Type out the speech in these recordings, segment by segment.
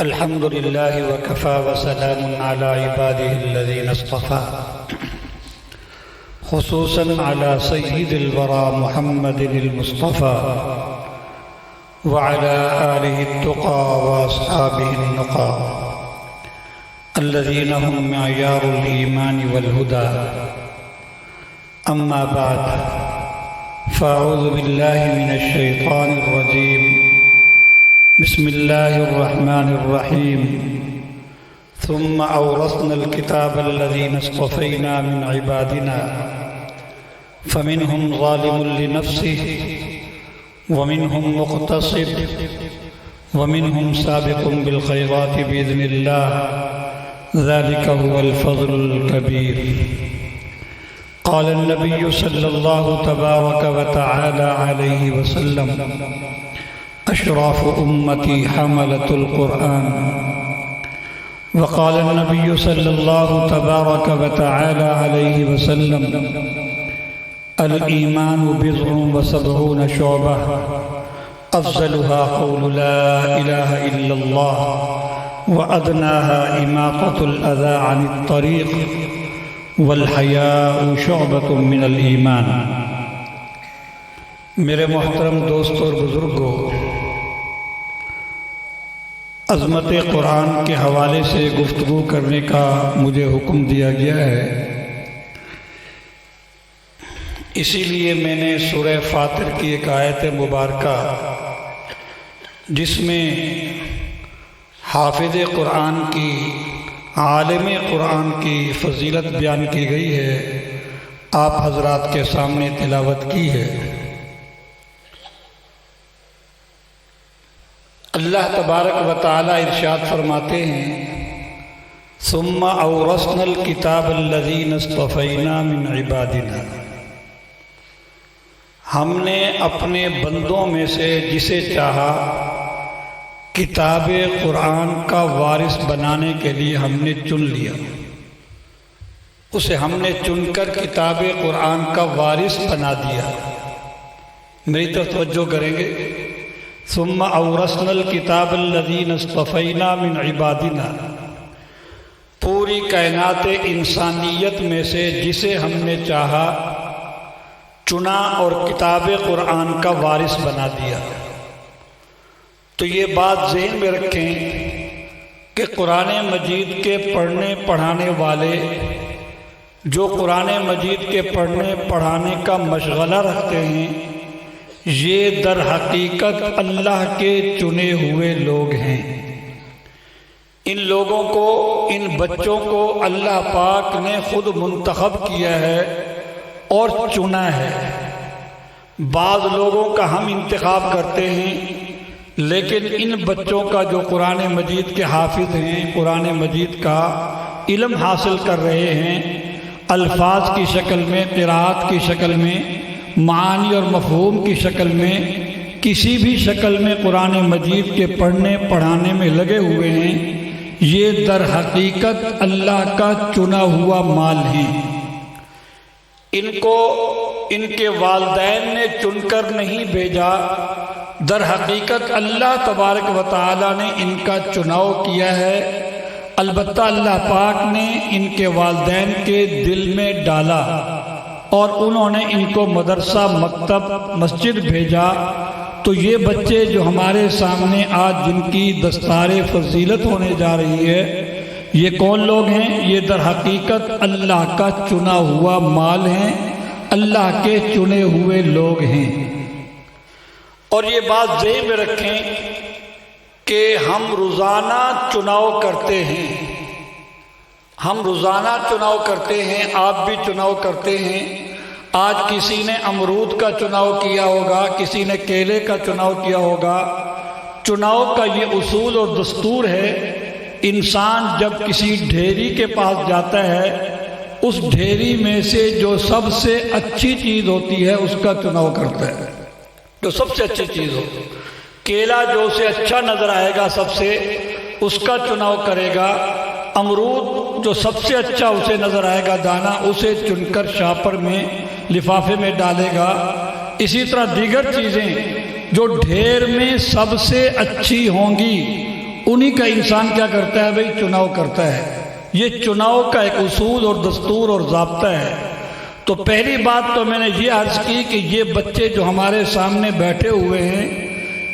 الحمد لله وكفى وسلام على عباده الذين اصطفى خصوصا على سيد الورى محمد المصطفى وعلى آله التقى وأصحابه النقى الذين هم معيار الإيمان والهدى. أما بعد فأعوذ بالله من الشيطان الرجيم. بسم الله الرحمن الرحيم. ثم أورثنا الكتاب الذين اصطفينا من عبادنا فمنهم ظالم لنفسه ومنهم مقتصد ومنهم سابق بالخيرات بإذن الله ذلك هو الفضل الكبير. قال النبي صلى الله تبارك وتعالى عليه وسلم: أشراف أمتي حملة القرآن. وقال النبي صلى الله تبارك وتعالى عليه وسلم: الإيمان بضع وسبعون شعبة أفضلها قول لا إله إلا الله وأدناها إماطة الأذى عن الطريق والحیاء شعبۃ من الایمان. میرے محترم دوستوں اور بزرگوں، عظمت قرآن کے حوالے سے گفتگو کرنے کا مجھے حکم دیا گیا ہے، اسی لیے میں نے سورہ فاطر کی ایک آیت مبارکہ جس میں حافظ قرآن کی، عالم قرآن کی فضیلت بیان کی گئی ہے، آپ حضرات کے سامنے تلاوت کی ہے. اللہ تبارک و تعالی ارشاد فرماتے ہیں: ثم اورثنا الکتاب الذین اصطفینا من عبادنا. ہم نے اپنے بندوں میں سے جسے چاہا کتاب قرآن کا وارث بنانے کے لیے ہم نے چن لیا، اسے ہم نے چن کر کتاب قرآن کا وارث بنا دیا. میری طرف توجہ کریں گے. ثم اورثنا الکتاب الذین اصطفینا من عبادنا، پوری کائنات انسانیت میں سے جسے ہم نے چاہا چنا اور کتاب قرآن کا وارث بنا دیا. تو یہ بات ذہن میں رکھیں کہ قرآن مجید کے پڑھنے پڑھانے والے جو قرآن مجید کے پڑھنے پڑھانے کا مشغلہ رکھتے ہیں، یہ در حقیقت اللہ کے چنے ہوئے لوگ ہیں. ان لوگوں کو، ان بچوں کو اللہ پاک نے خود منتخب کیا ہے اور چنا ہے. بعض لوگوں کا ہم انتخاب کرتے ہیں، لیکن ان بچوں کا جو قرآن مجید کے حافظ ہیں، قرآن مجید کا علم حاصل کر رہے ہیں، الفاظ کی شکل میں، قراءت کی شکل میں، معانی اور مفہوم کی شکل میں، کسی بھی شکل میں قرآن مجید کے پڑھنے پڑھانے میں لگے ہوئے ہیں، یہ در حقیقت اللہ کا چنا ہوا مال ہیں. ان کو ان کے والدین نے چن کر نہیں بھیجا، در حقیقت اللہ تبارک و تعالی نے ان کا چناؤ کیا ہے. البتہ اللہ پاک نے ان کے والدین کے دل میں ڈالا اور انہوں نے ان کو مدرسہ، مکتب، مسجد بھیجا. تو یہ بچے جو ہمارے سامنے آج جن کی دستار فضیلت ہونے جا رہی ہے، یہ کون لوگ ہیں؟ یہ در حقیقت اللہ کا چنا ہوا مال ہیں، اللہ کے چنے ہوئے لوگ ہیں. اور یہ بات ذہن میں رکھیں کہ ہم روزانہ چناؤ کرتے ہیں، ہم روزانہ چناؤ کرتے ہیں، آپ بھی چناؤ کرتے ہیں. آج کسی نے امرود کا چناؤ کیا ہوگا، کسی نے کیلے کا چناؤ کیا ہوگا. چناؤ کا یہ اصول اور دستور ہے. انسان جب کسی ڈھیری کے پاس جاتا ہے، اس ڈھیری میں سے جو سب سے اچھی چیز ہوتی ہے اس کا چناؤ کرتا ہے، جو سب سے اچھی چیز ہو. کیلا جو اسے اچھا نظر آئے گا سب سے، اس کا چناؤ کرے گا. امرود جو سب سے اچھا اسے نظر آئے گا دانہ، اسے چن کر شاپر میں، لفافے میں ڈالے گا. اسی طرح دیگر چیزیں جو ڈھیر میں سب سے اچھی ہوں گی انہی کا انسان کیا کرتا ہے بھائی؟ چناؤ کرتا ہے۔ یہ چناؤ کا ایک اصول اور دستور اور ضابطہ ہے۔ تو پہلی بات تو میں نے یہ عرض کی کہ یہ بچے جو ہمارے سامنے بیٹھے ہوئے ہیں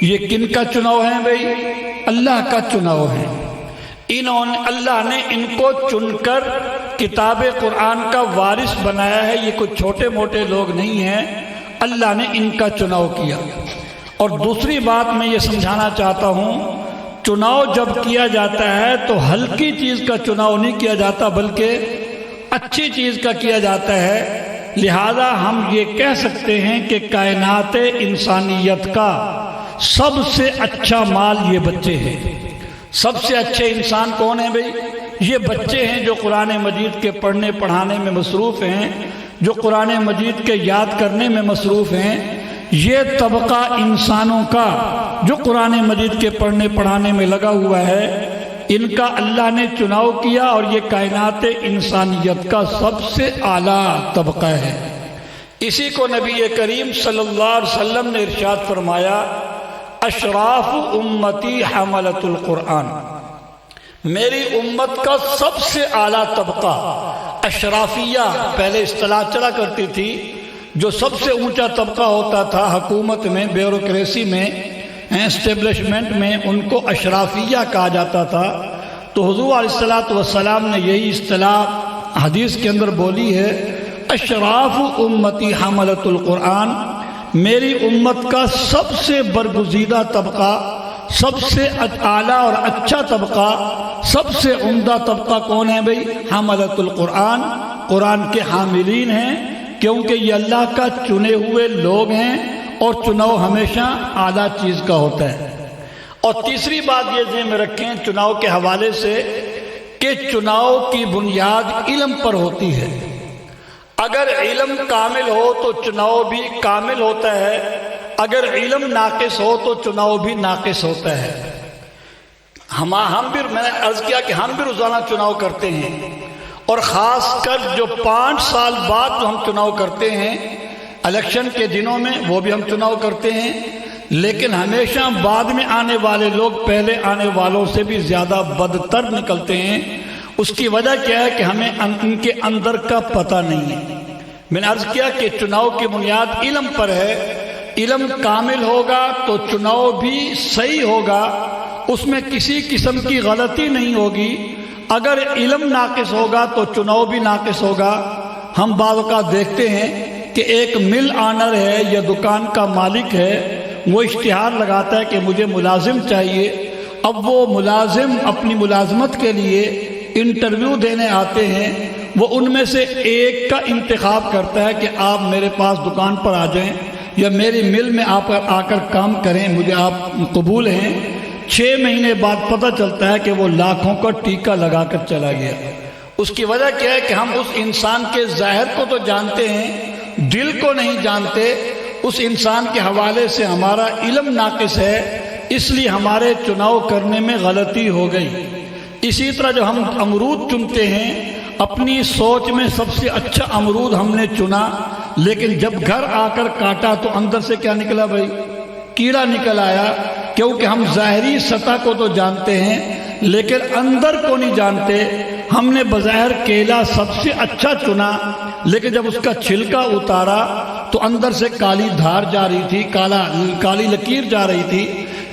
یہ کن کا چناؤ ہے بھائی؟ اللہ کا چناؤ ہے۔ اللہ نے ان کو چن کر کتاب قرآن کا وارث بنایا ہے۔ یہ کوئی چھوٹے موٹے لوگ نہیں ہیں، اللہ نے ان کا چناؤ کیا۔ اور دوسری بات میں یہ سمجھانا چاہتا ہوں، چناؤ جب کیا جاتا ہے تو ہلکی چیز کا چناؤ نہیں کیا جاتا بلکہ اچھی چیز کا کیا جاتا ہے۔ لہذا ہم یہ کہہ سکتے ہیں کہ کائنات انسانیت کا سب سے اچھا مال یہ بچے ہیں۔ سب سے اچھے انسان کون ہیں بھائی؟ یہ بچے ہیں جو قرآن مجید کے پڑھنے پڑھانے میں مصروف ہیں، جو قرآن مجید کے یاد کرنے میں مصروف ہیں۔ یہ طبقہ انسانوں کا جو قرآن مجید کے پڑھنے پڑھانے میں لگا ہوا ہے، ان کا اللہ نے چناؤ کیا اور یہ کائنات انسانیت کا سب سے اعلیٰ طبقہ ہے۔ اسی کو نبی کریم صلی اللہ علیہ وسلم نے ارشاد فرمایا، اشراف امتی حملۃ القرآن، میری امت کا سب سے اعلیٰ طبقہ اشرافیہ پہلے اصطلاح چلا کرتی تھی، جو سب سے اونچا طبقہ ہوتا تھا حکومت میں، بیوروکریسی میں، اسٹیبلشمنٹ میں، ان کو اشرافیہ کہا جاتا تھا۔ تو حضور علیہ السلام نے یہی اصطلاح حدیث کے اندر بولی ہے، اشراف امتی حملۃ القرآن، میری امت کا سب سے برگزیدہ طبقہ، سب سے اعلیٰ اور اچھا طبقہ، سب سے عمدہ طبقہ کون ہے بھائی؟ حملۃ القرآن، قرآن کے حاملین ہیں، کیونکہ یہ اللہ کا چنے ہوئے لوگ ہیں اور چناؤ ہمیشہ اعلیٰ چیز کا ہوتا ہے۔ اور تیسری بات یہ ذہن میں رکھیں چناؤ کے حوالے سے کہ چناؤ کی بنیاد علم پر ہوتی ہے۔ اگر علم کامل ہو تو چناؤ بھی کامل ہوتا ہے، اگر علم ناقص ہو تو چناؤ بھی ناقص ہوتا ہے۔ میں نے عرض کیا کہ ہم بھی روزانہ چناؤ کرتے ہیں، اور خاص کر جو 5 سال بعد جو ہم چناؤ کرتے ہیں الیکشن کے دنوں میں، وہ بھی ہم چناؤ کرتے ہیں، لیکن ہمیشہ بعد میں آنے والے لوگ پہلے آنے والوں سے بھی زیادہ بدتر نکلتے ہیں۔ اس کی وجہ کیا ہے کہ ہمیں ان کے اندر کا پتہ نہیں ہے۔ میں نے عرض کیا کہ چناؤ کی بنیاد علم پر ہے، علم کامل ہوگا تو چناؤ بھی صحیح ہوگا، اس میں کسی قسم کی غلطی نہیں ہوگی۔ اگر علم ناقص ہوگا تو چناؤ بھی ناقص ہوگا۔ ہم بعض اوقات دیکھتے ہیں کہ ایک مل آنر ہے یا دکان کا مالک ہے، وہ اشتہار لگاتا ہے کہ مجھے ملازم چاہیے۔ اب وہ ملازم اپنی ملازمت کے لیے انٹرویو دینے آتے ہیں، وہ ان میں سے ایک کا انتخاب کرتا ہے کہ آپ میرے پاس دکان پر آ جائیں یا میری مل میں آپ آ کر کام کریں، مجھے آپ قبول ہیں۔ 6 مہینے بعد پتہ چلتا ہے کہ وہ لاکھوں کا ٹیکہ لگا کر چلا گیا۔ اس کی وجہ کیا ہے کہ ہم اس انسان کے ظاہر کو تو جانتے ہیں، دل کو نہیں جانتے۔ اس انسان کے حوالے سے ہمارا علم ناقص ہے، اس لیے ہمارے چناؤ کرنے میں غلطی ہو گئی۔ اسی طرح جب ہم امرود چنتے ہیں، اپنی سوچ میں سب سے اچھا امرود ہم نے چنا، لیکن جب گھر آ کر کاٹا تو اندر سے کیا نکلا بھائی؟ کیڑا نکل آیا، کیونکہ ہم ظاہری سطح کو تو جانتے ہیں لیکن اندر کو نہیں جانتے۔ ہم نے بظاہر کیلا سب سے اچھا چنا، لیکن جب اس کا چھلکا اتارا تو اندر سے کالی دھار جا رہی تھی، کالی لکیر جا رہی تھی۔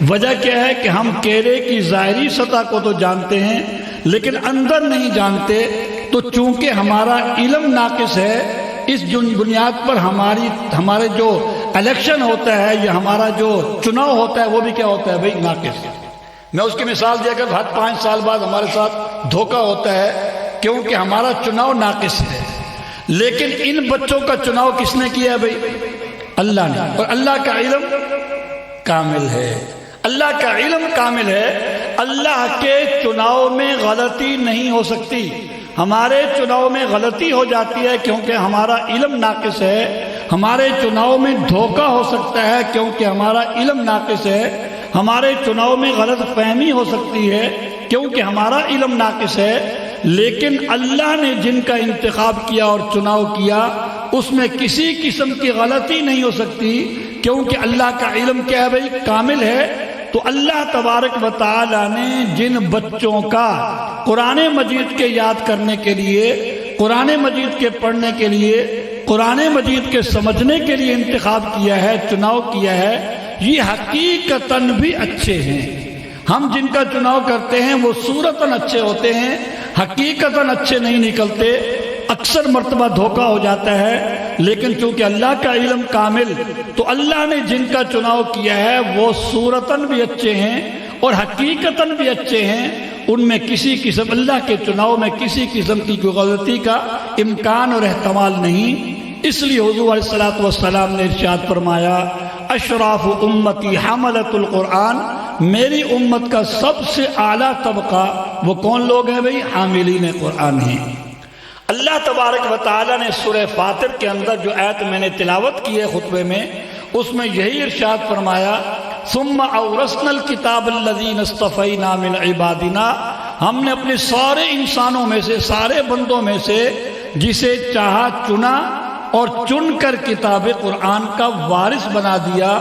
وجہ کیا ہے کہ ہم کیلے کی ظاہری سطح کو تو جانتے ہیں لیکن اندر نہیں جانتے۔ تو چونکہ ہمارا علم ناقص ہے، اس بنیاد پر ہمارے جو الیکشن ہوتا ہے یا ہمارا جو چناؤ ہوتا ہے وہ بھی کیا ہوتا ہے بھائی؟ ناقص۔ میں اس کی مثال دیا کر ہر 5 سال بعد ہمارے ساتھ دھوکہ ہوتا ہے، کیونکہ ہمارا چناؤ ناقص ہے۔ لیکن ان بچوں کا چناؤ کس نے کیا ہے بھائی؟ اللہ نے، اور اللہ کا علم کامل ہے۔ اللہ کا علم کامل ہے، اللہ کے چناؤ میں غلطی نہیں ہو سکتی۔ ہمارے چناؤ میں غلطی ہو جاتی ہے کیونکہ ہمارا علم ناقص ہے، ہمارے چناؤ میں دھوکہ ہو سکتا ہے کیونکہ ہمارا علم ناقص ہے، ہمارے چناؤ میں غلط فہمی ہو سکتی ہے کیونکہ ہمارا علم ناقص ہے۔ لیکن اللہ نے جن کا انتخاب کیا اور چناؤ کیا، اس میں کسی قسم کی غلطی نہیں ہو سکتی، کیونکہ اللہ کا علم کیا ہے بھائی؟ کامل ہے۔ تو اللہ تبارک و تعالی نے جن بچوں کا قرآن مجید کے یاد کرنے کے لیے، قرآن مجید کے پڑھنے کے لیے، قرآن مجید کے سمجھنے کے لیے انتخاب کیا ہے، چناؤ کیا ہے، یہ حقیقتاً بھی اچھے ہیں۔ ہم جن کا چناؤ کرتے ہیں وہ صورتاً اچھے ہوتے ہیں، حقیقتاً اچھے نہیں نکلتے، اکثر مرتبہ دھوکہ ہو جاتا ہے۔ لیکن چونکہ اللہ کا علم کامل، تو اللہ نے جن کا چناؤ کیا ہے وہ صورتاً بھی اچھے ہیں اور حقیقتاً بھی اچھے ہیں۔ ان میں کسی قسم، اللہ کے چناؤ میں کسی قسم کی کوئی غلطی کا امکان اور احتمال نہیں۔ اس لیے حضور علیہ الصلوۃ والسلام نے ارشاد فرمایا، اشراف امتی حملۃ القرآن، میری امت کا سب سے اعلیٰ طبقہ وہ کون لوگ ہیں بھائی؟ حاملین قرآن ہیں۔ اللہ تبارک و تعالیٰ نے سورہ فاطر کے اندر جو آیت میں نے تلاوت کی ہے خطبے میں، اس میں یہی ارشاد فرمایا، ثم اورثنا الکتاب الذین اصطفینا من عبادنا، ہم نے اپنے سارے انسانوں میں سے، سارے بندوں میں سے جسے چاہا چنا اور چن کر کتاب قرآن کا وارث بنا دیا۔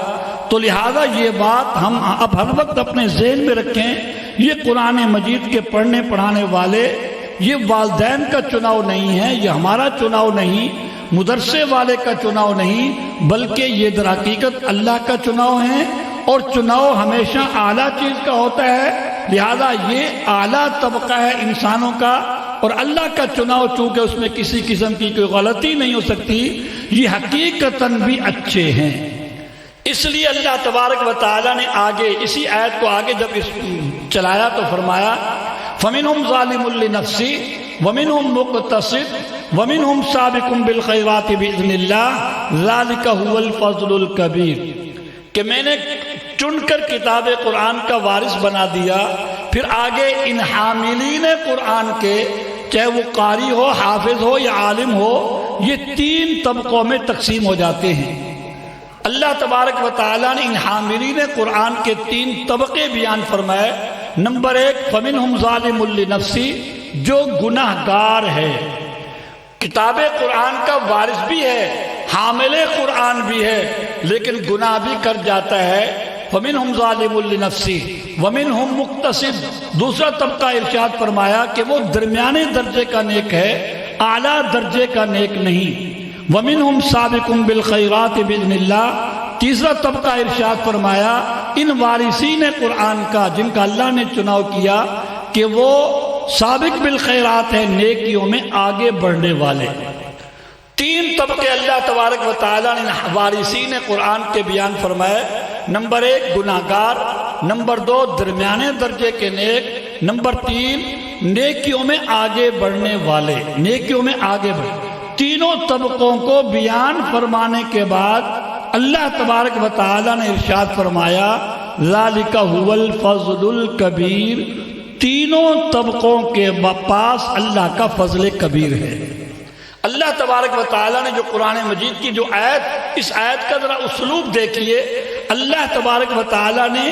تو لہذا یہ بات ہم اب ہر وقت اپنے ذہن میں رکھیں، یہ قرآن مجید کے پڑھنے پڑھانے والے، یہ والدین کا چناؤ نہیں ہے، یہ ہمارا چناؤ نہیں، مدرسے والے کا چناؤ نہیں، بلکہ یہ در حقیقت اللہ کا چناؤ ہے، اور چناؤ ہمیشہ اعلیٰ چیز کا ہوتا ہے۔ لہذا یہ اعلیٰ طبقہ ہے انسانوں کا، اور اللہ کا چناؤ چونکہ اس میں کسی قسم کی کوئی غلطی نہیں ہو سکتی، یہ حقیقتاً بھی اچھے ہیں۔ اس لیے اللہ تبارک و تعالیٰ نے آگے اسی آیت کو آگے جب چلایا تو فرمایا، فَمِنْهُمْ ظَالِمٌ لِنَفْسِهِ وَمِنْهُمْ مُقْتَصِدٌ وَمِنْهُمْ سَابِقٌ بِالْخَيْرَاتِ بِإِذْنِ اللَّهِ ذَلِكَ هُوَ الْفَضْلُ الْكَبِيرُ، کہ میں نے چن کر کتاب قرآن کا وارث بنا دیا۔ پھر آگے ان حاملین قرآن کے، چاہے وہ قاری ہو، حافظ ہو یا عالم ہو، یہ تین طبقوں میں تقسیم ہو جاتے ہیں۔ اللہ تبارک و تعالیٰ نے ان حاملین قرآن کے تین طبقے بیان فرمائے۔ نمبر ایک، فَمِنْهُمْ ظَالِمٌ لِنَفْسِهِ، جو گناہ گار ہے، کتاب قرآن کا وارث بھی ہے، حامل قرآن بھی ہے، لیکن گناہ بھی کر جاتا ہے۔ فَمِنْهُمْ ظَالِمٌ لِنَفْسِهِ وَمِنْهُمْ مُقْتَصِدٌ، دوسرا طبقہ ارشاد فرمایا کہ وہ درمیانے درجے کا نیک ہے، اعلیٰ درجے کا نیک نہیں۔ وَمِنْهُمْ سَابِقٌ بِالْخَيْرَاتِ بِإِذْنِ اللَّهِ، تیسرا طبقہ ارشاد فرمایا ان وارثین قرآن کا، جن کا اللہ نے چناؤ کیا کہ وہ سابق بالخیرات ہیں، نیکیوں میں آگے بڑھنے والے۔ تین طبقے اللہ تبارک و تعالیٰ نے وارثین قرآن کے بیان فرمائے۔ نمبر ایک گناہگار، نمبر دو درمیانے درجے کے نیک، نمبر تین نیکیوں میں آگے بڑھنے والے، نیکیوں میں آگے بڑھنے۔ تینوں طبقوں کو بیان فرمانے کے بعد اللہ تبارک و تعالیٰ نے ارشاد فرمایا، ذالک هو الفضل الکبیر، تینوں طبقوں کے پاس اللہ کا فضل کبیر ہے۔ اللہ تبارک و تعالیٰ نے جو قرآن مجید کی جو آیت، اس آیت کا ذرا اسلوب دیکھیے۔ اللہ تبارک و تعالیٰ نے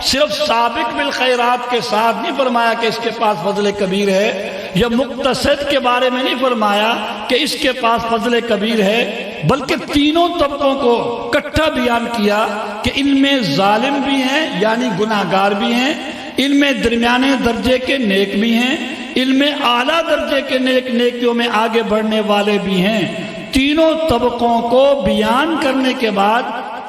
صرف سابق بالخیرات کے ساتھ نہیں فرمایا کہ اس کے پاس فضل کبیر ہے، یا مقتصد کے بارے میں نہیں فرمایا کہ اس کے پاس فضل کبیر ہے، بلکہ تینوں طبقوں کو اکٹھا بیان کیا کہ ان میں ظالم بھی ہیں یعنی گناہ گار بھی ہیں، ان میں درمیانے درجے کے نیک بھی ہیں، ان میں اعلیٰ درجے کے نیک، نیکیوں میں آگے بڑھنے والے بھی ہیں۔ تینوں طبقوں کو بیان کرنے کے بعد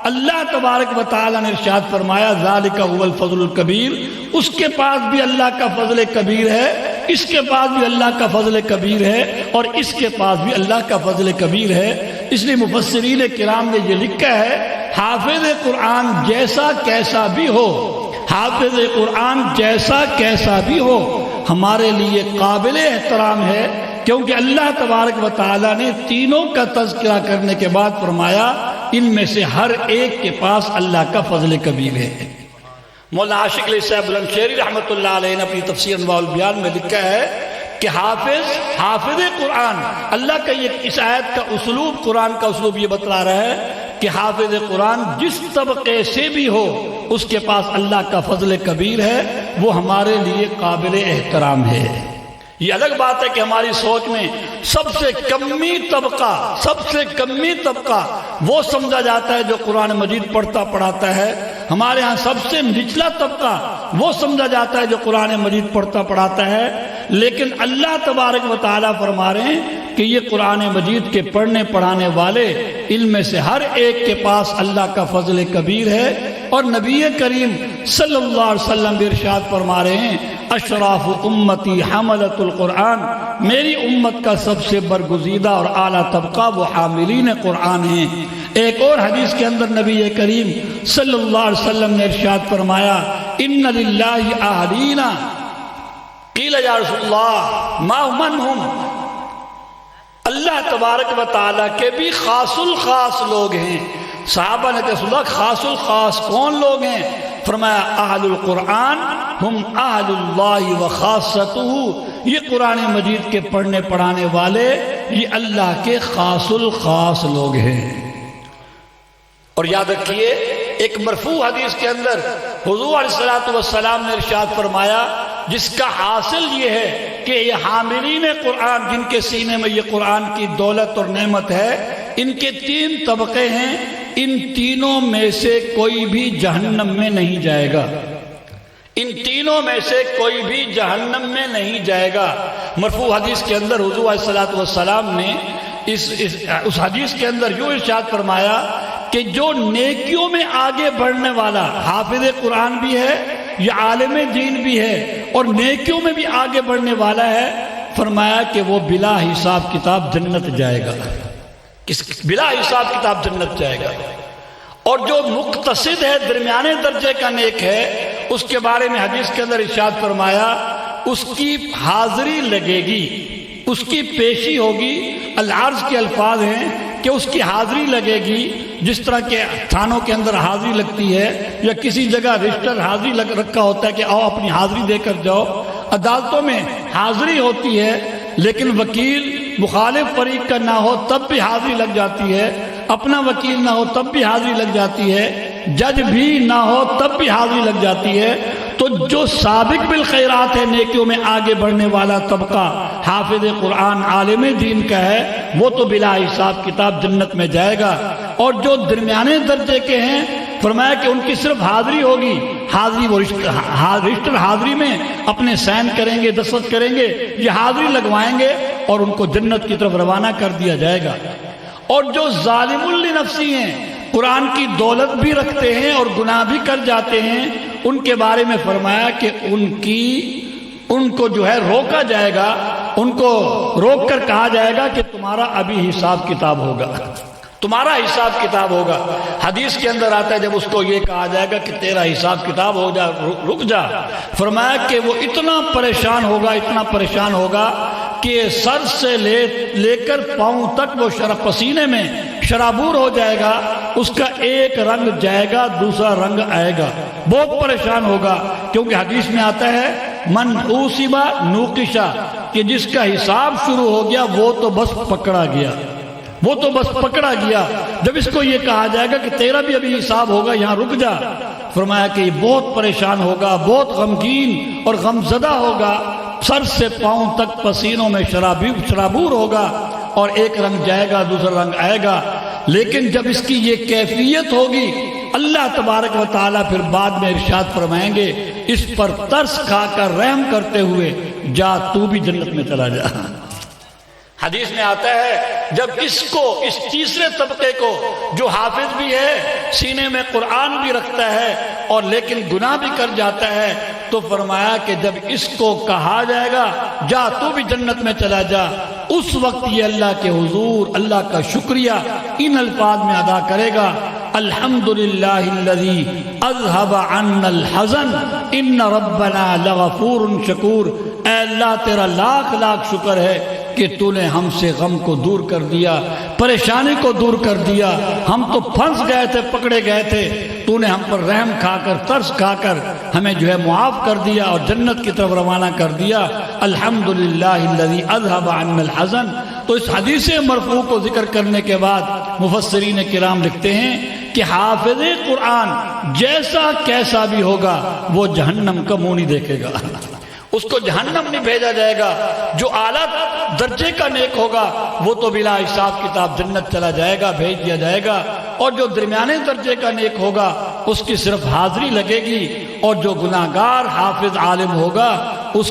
اللہ تبارک و تعالیٰ نے ارشاد فرمایا، ذالک هو الفضل الکبیر، اس کے پاس بھی اللہ کا فضل کبیر ہے، اس کے پاس بھی اللہ کا فضل کبیر ہے، اور اس کے پاس بھی اللہ کا فضل کبیر ہے۔ اس لیے مفسرین کرام نے یہ لکھا ہے، حافظ قرآن جیسا کیسا بھی ہو، حافظ قرآن جیسا کیسا بھی ہو، ہمارے لیے قابل احترام ہے، کیونکہ اللہ تبارک و تعالیٰ نے تینوں کا تذکرہ کرنے کے بعد فرمایا ان میں سے ہر ایک کے پاس اللہ کا فضل کبیر ہے۔ مولانا عاشق علی صاحب بلند شہری رحمۃ اللہ علیہ نے اپنی تفسیر انواع البیان میں لکھا ہے کہ حافظ قرآن، اللہ کا یہ اس آیت کا اسلوب، قرآن کا اسلوب یہ بتلا رہا ہے کہ حافظ قرآن جس طبقے سے بھی ہو اس کے پاس اللہ کا فضل کبیر ہے، وہ ہمارے لیے قابل احترام ہے۔ یہ الگ بات ہے کہ ہماری سوچ میں سب سے کمی طبقہ وہ سمجھا جاتا ہے جو قرآن مجید پڑھتا پڑھاتا ہے، ہمارے ہاں سب سے نچلا طبقہ وہ سمجھا جاتا ہے جو قرآن مجید پڑھتا پڑھاتا ہے، لیکن اللہ تبارک و تعالیٰ فرما رہے ہیں کہ یہ قرآن مجید کے پڑھنے پڑھانے والے ان میں سے ہر ایک کے پاس اللہ کا فضل کبیر ہے۔ اور نبی کریم صلی اللہ علیہ وسلم بھی ارشاد فرما رہے ہیں اشراف امتی حملۃ القرآن، میری امت کا سب سے برگزیدہ اور اعلیٰ طبقہ وہ حاملین قرآن ہیں۔ ایک اور حدیث کے اندر نبی کریم صلی اللہ علیہ وسلم نے ارشاد فرمایا ان للہ اہلین، قیل یا رسول اللہ ما من ہم، اللہ تبارک و تعالیٰ کے بھی خاص الخاص لوگ ہیں۔ صحابہ نے کہا رسول اللہ خاص الخاص کون لوگ ہیں؟ فرمایا اہل القرآن ہم اہل اللہ و خاصتہ، یہ قرآن مجید کے پڑھنے پڑھانے والے یہ اللہ کے خاص الخاص لوگ ہیں۔ اور یاد رکھیے ایک مرفوع حدیث کے اندر حضور علیہ السلام نے ارشاد فرمایا جس کا حاصل یہ ہے کہ یہ حاملین قرآن جن کے سینے میں یہ قرآن کی دولت اور نعمت ہے، ان کے 3 طبقے ہیں، ان تینوں میں سے کوئی بھی جہنم میں نہیں جائے گا، ان تینوں میں سے کوئی بھی جہنم میں نہیں جائے گا۔ مرفوع حدیث کے اندر حضور علیہ السلام نے اس حدیث کے اندر یوں ارشاد فرمایا کہ جو نیکیوں میں آگے بڑھنے والا حافظ قرآن بھی ہے یا عالم دین بھی ہے اور نیکیوں میں بھی آگے بڑھنے والا ہے، فرمایا کہ وہ بلا حساب کتاب جنت جائے گا، بلا حساب کتاب جنت جائے گا۔ اور جو مقتصد ہے درمیانے درجے کا نیک ہے، اس کے بارے میں حدیث کے اندر ارشاد فرمایا اس کی حاضری لگے گی، اس کی پیشی ہوگی۔ العرض کے الفاظ ہیں کہ اس کی حاضری لگے گی، جس طرح کے تھانوں کے اندر حاضری لگتی ہے یا کسی جگہ رجسٹر حاضری رکھا ہوتا ہے کہ آؤ اپنی حاضری دے کر جاؤ، عدالتوں میں حاضری ہوتی ہے، لیکن وکیل مخالف فریق کا نہ ہو تب بھی حاضری لگ جاتی ہے، اپنا وکیل نہ ہو تب بھی حاضری لگ جاتی ہے، جج بھی نہ ہو تب بھی حاضری لگ جاتی ہے۔ تو جو سابق بالخیرات ہے، نیکیوں میں آگے بڑھنے والا طبقہ حافظ قرآن عالم دین کا ہے، وہ تو بلا حساب کتاب جنت میں جائے گا۔ اور جو درمیانے درجے کے ہیں، فرمایا کہ ان کی صرف حاضری ہوگی، حاضری وہ رجسٹر حاضری میں اپنے سائن کریں گے، دستخط کریں گے، یہ حاضری لگوائیں گے اور ان کو جنت کی طرف روانہ کر دیا جائے گا۔ اور جو ظالم لنفسی ہیں، قرآن کی دولت بھی رکھتے ہیں اور گناہ بھی کر جاتے ہیں، ان کے بارے میں فرمایا کہ ان کو جو ہے روکا جائے گا، ان کو روک کر کہا جائے گا کہ تمہارا ابھی حساب کتاب ہوگا، تمہارا حساب کتاب ہوگا۔ حدیث کے اندر آتا ہے جب اس کو یہ کہا جائے گا کہ تیرا حساب کتاب ہو جا، رک جا، فرمایا کہ وہ اتنا پریشان ہوگا، اتنا پریشان ہوگا کہ سر سے لے کر پاؤں تک وہ پسینے میں شرابور ہو جائے گا، اس کا ایک رنگ جائے گا دوسرا رنگ آئے گا، بہت پریشان ہوگا۔ کیونکہ حدیث میں آتا ہے من اوصب نوقشا، کہ جس کا حساب شروع ہو گیا وہ تو بس پکڑا گیا، وہ تو بس پکڑا گیا۔ جب اس کو یہ کہا جائے گا کہ تیرا بھی ابھی حساب ہوگا، یہاں رک جا، فرمایا کہ یہ بہت پریشان ہوگا، بہت غمگین اور غمزدہ ہوگا، سر سے پاؤں تک پسینوں میں شرابور ہوگا، اور ایک رنگ جائے گا دوسرا رنگ آئے گا۔ لیکن جب اس کی یہ کیفیت ہوگی، اللہ تبارک و تعالیٰ پھر بعد میں ارشاد فرمائیں گے اس پر ترس کھا کر رحم کرتے ہوئے جا تو بھی جنت میں چلا جا۔ حدیث میں آتا ہے جب اس تیسرے طبقے کو جو حافظ بھی ہے، سینے میں قرآن بھی رکھتا ہے اور لیکن گناہ بھی کر جاتا ہے، تو فرمایا کہ جب اس کو کہا جائے گا جا تو بھی جنت میں چلا جا، اس وقت یہ اللہ کے حضور اللہ کا شکریہ ان الفاظ میں ادا کرے گا، الحمدللہ الذی اذہب عنا الحزن ان ربنا لغفور شکور۔ اے اللہ تیرا لاکھ لاکھ شکر ہے کہ تو نے ہم سے غم کو دور کر دیا، پریشانی کو دور کر دیا، ہم تو پھنس گئے تھے، پکڑے گئے تھے، تو نے ہم پر رحم کھا کر ترس کھا کر ہمیں جو ہے معاف کر دیا اور جنت کی طرف روانہ کر دیا۔ الحمدللہ الذی اذہب عنا الحزن۔ تو اس حدیث مرفوع کو ذکر کرنے کے بعد مفسرین کرام لکھتے ہیں کہ حافظ قرآن جیسا کیسا بھی ہوگا وہ جہنم کا منہ نہیں دیکھے گا، اس کو جہنم نہیں بھیجا جائے گا۔ جو اعلیٰ درجے کا نیک ہوگا وہ تو بلا حساب کتاب جنت چلا جائے گا، بھیج دیا جائے گا، اور جو درمیانے درجے کا نیک ہوگا اس کی صرف حاضری لگے گی، اور جو گناہگار حافظ عالم ہوگا اس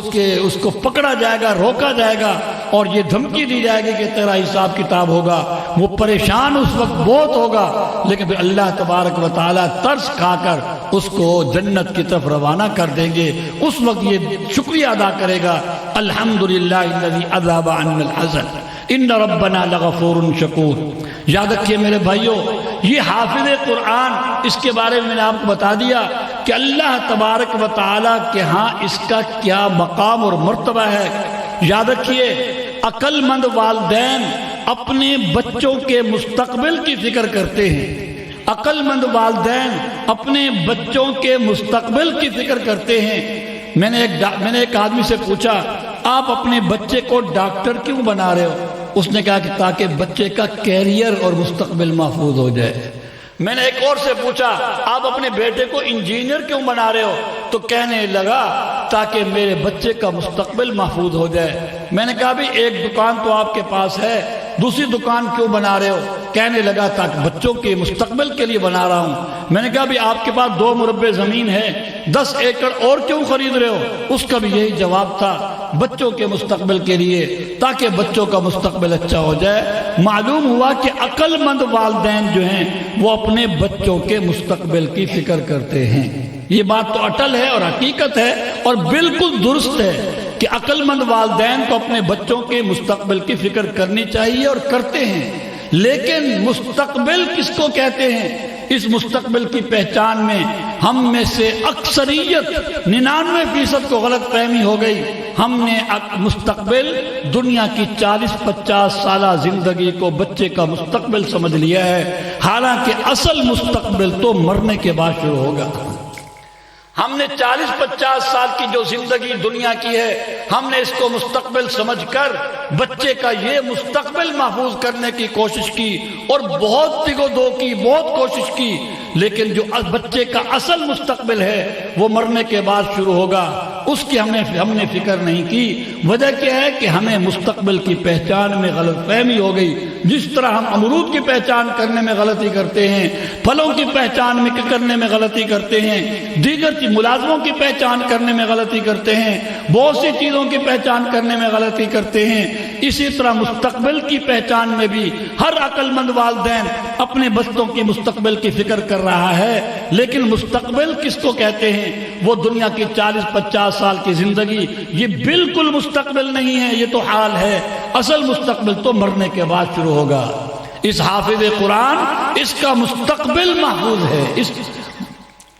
کو پکڑا جائے گا، روکا جائے گا، اور یہ دھمکی دی جائے گی کہ تیرا حساب کتاب ہوگا۔ وہ پریشان اس وقت بہت ہوگا، لیکن پھر اللہ تبارک و تعالیٰ ترس کھا کر اس کو جنت کی طرف روانہ کر دیں گے۔ اس وقت یہ شکریہ ادا کرے گا، الحمدللہ الذی اذھب عنا الحزن ان ربنا لغفور شکور۔ یاد رکھیے میرے بھائیوں، یہ حافظ قرآن، اس کے بارے میں نے آپ کو بتا دیا کہ اللہ تبارک و تعالیٰ کے ہاں اس کا کیا مقام اور مرتبہ ہے۔ یاد رکھیے، عقل مند والدین اپنے بچوں کے مستقبل کی فکر کرتے ہیں، عقل مند والدین اپنے بچوں کے مستقبل کی فکر کرتے ہیں۔ میں نے ایک آدمی سے پوچھا، آپ اپنے بچے کو ڈاکٹر کیوں بنا رہے ہو؟ اس نے کہا کہ تاکہ بچے کا کیریئر اور مستقبل محفوظ ہو جائے۔ میں نے ایک اور سے پوچھا، آپ اپنے بیٹے کو انجینئر کیوں بنا رہے ہو؟ تو کہنے لگا تاکہ میرے بچے کا مستقبل محفوظ ہو جائے۔ میں نے کہا بھی ایک دکان تو آپ کے پاس ہے، دوسری دکان کیوں بنا رہے ہو؟ کہنے لگا تاکہ بچوں کے مستقبل کے لیے بنا رہا ہوں۔ میں نے کہا بھی آپ کے پاس 2 مربع زمین ہے، 10 ایکڑ اور کیوں خرید رہے ہو؟ اس کا بھی یہی جواب تھا، بچوں کے مستقبل کے لیے، تاکہ بچوں کا مستقبل اچھا ہو جائے۔ معلوم ہوا کہ عقل مند والدین جو ہیں وہ اپنے بچوں کے مستقبل کی فکر کرتے ہیں۔ یہ بات تو اٹل ہے اور حقیقت ہے اور بالکل درست ہے کہ عقل مند والدین کو اپنے بچوں کے مستقبل کی فکر کرنی چاہیے اور کرتے ہیں۔ لیکن مستقبل کس کو کہتے ہیں؟ اس مستقبل کی پہچان میں ہم میں سے اکثریت 99% کو غلط فہمی ہو گئی۔ ہم نے مستقبل دنیا کی 40-50 سالہ زندگی کو بچے کا مستقبل سمجھ لیا ہے، حالانکہ اصل مستقبل تو مرنے کے بعد شروع ہوگا۔ ہم نے 40-50 سال کی جو زندگی دنیا کی ہے، ہم نے اس کو مستقبل سمجھ کر بچے کا یہ مستقبل محفوظ کرنے کی کوشش کی اور بہت تگ و دو کی، بہت کوشش کی، لیکن جو بچے کا اصل مستقبل ہے وہ مرنے کے بعد شروع ہوگا، اس کی ہم نے فکر نہیں کی۔ وجہ کیا ہے کہ ہمیں مستقبل کی پہچان میں غلط فہمی ہو گئی۔ جس طرح ہم امرود کی پہچان کرنے میں غلطی کرتے ہیں، پھلوں کی پہچان میں کرنے میں غلطی کرتے ہیں، دیگر ملازموں کی پہچان کرنے میں غلطی کرتے ہیں، بہت سی چیزوں کی پہچان کرنے میں غلطی کرتے ہیں، اسی طرح مستقبل کی پہچان میں بھی ہر عقل مند والدین اپنے بچوں کی مستقبل کی فکر کر رہا ہے۔ لیکن مستقبل کس کو کہتے ہیں؟ وہ دنیا کی 40-50 سال کی زندگی، یہ بالکل مستقبل نہیں ہے، یہ تو حال ہے۔ اصل مستقبل تو مرنے کے بعد شروع ہوگا۔ اس حافظ قرآن، اس کا مستقبل محفوظ ہے،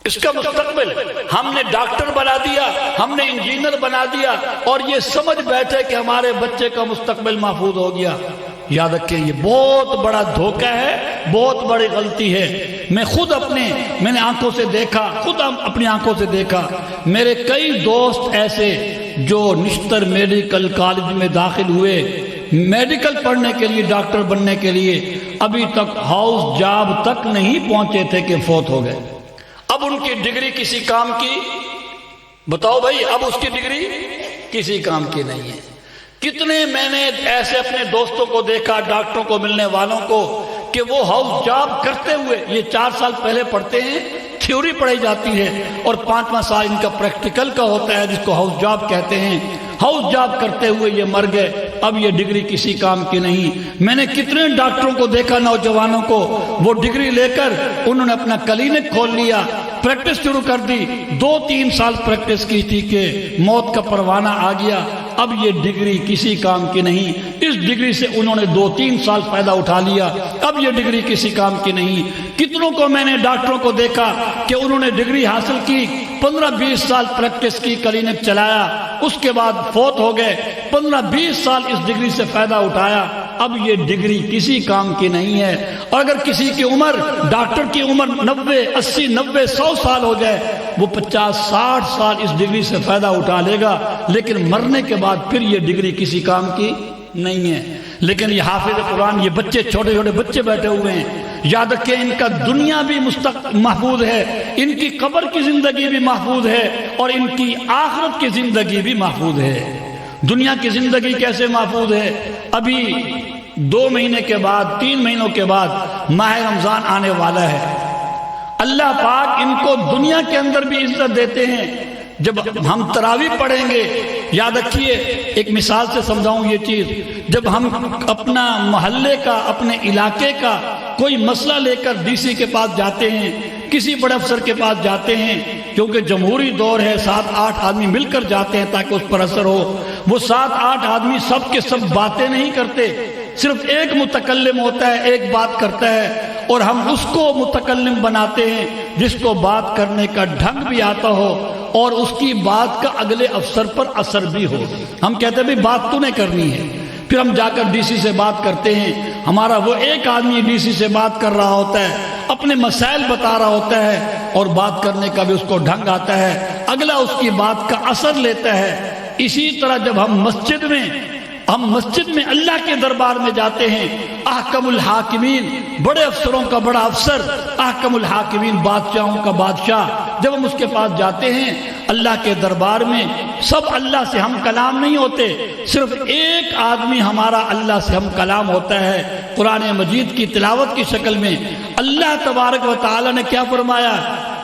اس کا مستقبل ہم نے ڈاکٹر بنا دیا، ہم نے انجینئر بنا دیا اور یہ سمجھ بیٹھے کہ ہمارے بچے کا مستقبل محفوظ ہو گیا۔ یاد رکھیں یہ بہت بڑا دھوکہ ہے، بہت بڑی غلطی ہے۔ میں نے آنکھوں سے دیکھا، خود اپنی آنکھوں سے دیکھا، میرے کئی دوست ایسے جو نشتر میڈیکل کالج میں داخل ہوئے میڈیکل پڑھنے کے لیے، ڈاکٹر بننے کے لیے، ابھی تک ہاؤس جاب تک نہیں پہنچے تھے کہ فوت ہو گئے۔ اب ان کی ڈگری کسی کام کی؟ بتاؤ بھائی، اب اس کی ڈگری کسی کام کی نہیں ہے۔ کتنے میں نے ایسے اپنے دوستوں کو دیکھا، ڈاکٹروں کو، ملنے والوں کو، کہ وہ ہاؤس جاب کرتے ہوئے، یہ 4 سال پہلے پڑھتے ہیں، تھیوری پڑھائی جاتی ہے، اور 5واں سال ان کا پریکٹیکل کا ہوتا ہے جس کو ہاؤس جاب کہتے ہیں۔ ہاؤس جاب کرتے ہوئے یہ مر گئے، اب یہ ڈگری کسی کام کی نہیں۔ میں نے کتنے ڈاکٹروں کو دیکھا، نوجوانوں کو، وہ ڈگری لے کر انہوں نے اپنا کلینک کھول لیا، پریکٹس شروع کر دی، 2-3 سال پریکٹس کی تھی کہ موت کا پروانہ آ گیا، اب یہ ڈگری کسی کام کی نہیں۔ اس ڈگری سے انہوں نے 2-3 سال فائدہ اٹھا لیا، اب یہ ڈگری کسی کام کی نہیں۔ کتنوں کو میں نے ڈاکٹروں کو دیکھا کہ انہوں نے ڈگری حاصل کی، 15-20 سال پریکٹس کی، کلینک چلایا، اس کے بعد فوت ہو گئے، 15-20 سال اس ڈگری سے فائدہ اٹھایا، اب یہ ڈگری کسی کام کی نہیں ہے۔ اور اگر کسی کی عمر، ڈاکٹر کی عمر 90، 80، 90، 100 سال ہو جائے، وہ 50-60 سال اس ڈگری سے فائدہ اٹھا لے گا، لیکن مرنے کے بعد پھر یہ ڈگری کسی کام کی نہیں ہے۔ لیکن یہ حافظ قرآن، یہ بچے، چھوٹے چھوٹے بچے بیٹھے ہوئے ہیں، یاد رکھیں ان کا دنیا بھی محفوظ ہے، ان کی قبر کی زندگی بھی محفوظ ہے، اور ان کی آخرت کی زندگی بھی محفوظ ہے۔ دنیا کی زندگی کیسے محفوظ ہے؟ ابھی 2 مہینے کے بعد، 3 مہینوں کے بعد ماہ رمضان آنے والا ہے۔ اللہ پاک ان کو دنیا کے اندر بھی عزت دیتے ہیں۔ جب ہم تراویح پڑھیں گے، یاد رکھیے، ایک مثال سے سمجھاؤں یہ چیز، جب ہم اپنا محلے کا، اپنے علاقے کا کوئی مسئلہ لے کر ڈی سی کے پاس جاتے ہیں، کسی بڑے افسر کے پاس جاتے ہیں، کیونکہ جمہوری دور ہے، 7-8 آدمی مل کر جاتے ہیں تاکہ اس پر اثر ہو۔ وہ 7-8 آدمی سب کے سب باتیں نہیں کرتے، صرف ایک متکلم ہوتا ہے، ایک بات کرتا ہے، اور ہم اس کو متکلم بناتے ہیں جس کو بات کرنے کا ڈھنگ بھی آتا ہو اور اس کی بات کا اگلے افسر پر اثر بھی ہو۔ ہم کہتے ہیں بھئی بات تو نے کرنی ہے، پھر ہم جا کر ڈی سی سے بات کرتے ہیں، ہمارا وہ ایک آدمی ڈی سی سے بات کر رہا ہوتا ہے، اپنے مسائل بتا رہا ہوتا ہے، اور بات کرنے کا بھی اس کو ڈھنگ آتا ہے، اگلا اس کی بات کا اثر لیتا ہے۔ اسی طرح جب ہم مسجد میں اللہ کے دربار میں جاتے ہیں، احکم الحاکمین، بڑے افسروں کا بڑا افسر، احکم الحاکمین، بادشاہوں کا بادشاہ، جب ہم اس کے پاس جاتے ہیں اللہ کے دربار میں، سب اللہ سے ہم کلام نہیں ہوتے، صرف ایک آدمی ہمارا اللہ سے ہم کلام ہوتا ہے، قرآن مجید کی تلاوت کی شکل میں۔ اللہ تبارک و تعالی نے کیا فرمایا؟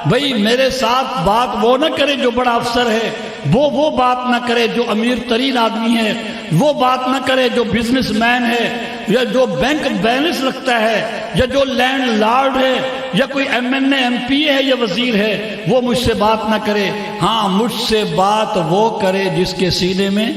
بھئی میرے ساتھ بات وہ نہ کرے جو بڑا افسر ہے، وہ بات نہ کرے جو امیر ترین آدمی ہے، وہ بات نہ کرے جو بزنس مین ہے، یا جو بینک بیلنس رکھتا ہے، یا جو لینڈ لارڈ ہے، یا کوئی MNA MP ہے یا وزیر ہے، وہ مجھ سے بات نہ کرے۔ ہاں، مجھ سے بات وہ کرے جس کے سینے میں،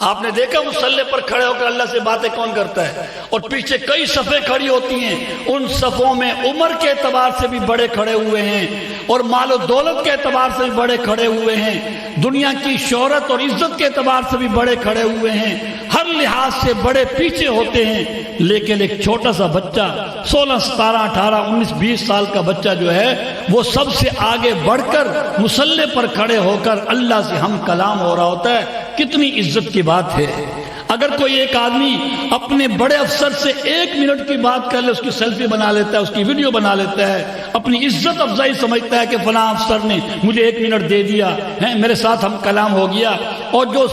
آپ نے دیکھا مصلی پر کھڑے ہو کر اللہ سے باتیں کون کرتا ہے، اور پیچھے کئی صفیں کھڑی ہوتی ہیں، ان صفوں میں عمر کے اعتبار سے بھی بڑے کھڑے ہوئے ہیں، اور مال و دولت کے اعتبار سے بھی بڑے کھڑے ہوئے ہیں، دنیا کی شہرت اور عزت کے اعتبار سے بھی بڑے کھڑے ہوئے ہیں، ہر لحاظ سے بڑے پیچھے ہوتے ہیں۔ لیکن ایک چھوٹا سا بچہ، 16 17 18 19 20 سال کا بچہ جو ہے، وہ سب سے آگے بڑھ کر مصلی پر کھڑے ہو کر اللہ سے ہم کلام ہو رہا ہوتا ہے۔ کتنی عزت کی بات ہے۔ اگر کوئی ایک آدمی اپنے بڑے افسر سے 1 منٹ کی بات کر لے، اس کی سیلفی بنا لیتا ہے، اس کی ویڈیو بنا لیتا ہے، اپنی عزت افزائی سمجھتا ہے کہ فلاں افسر نے مجھے 1 منٹ دے دیا ہے، میرے ساتھ ہم کلام ہو گیا۔ اور جو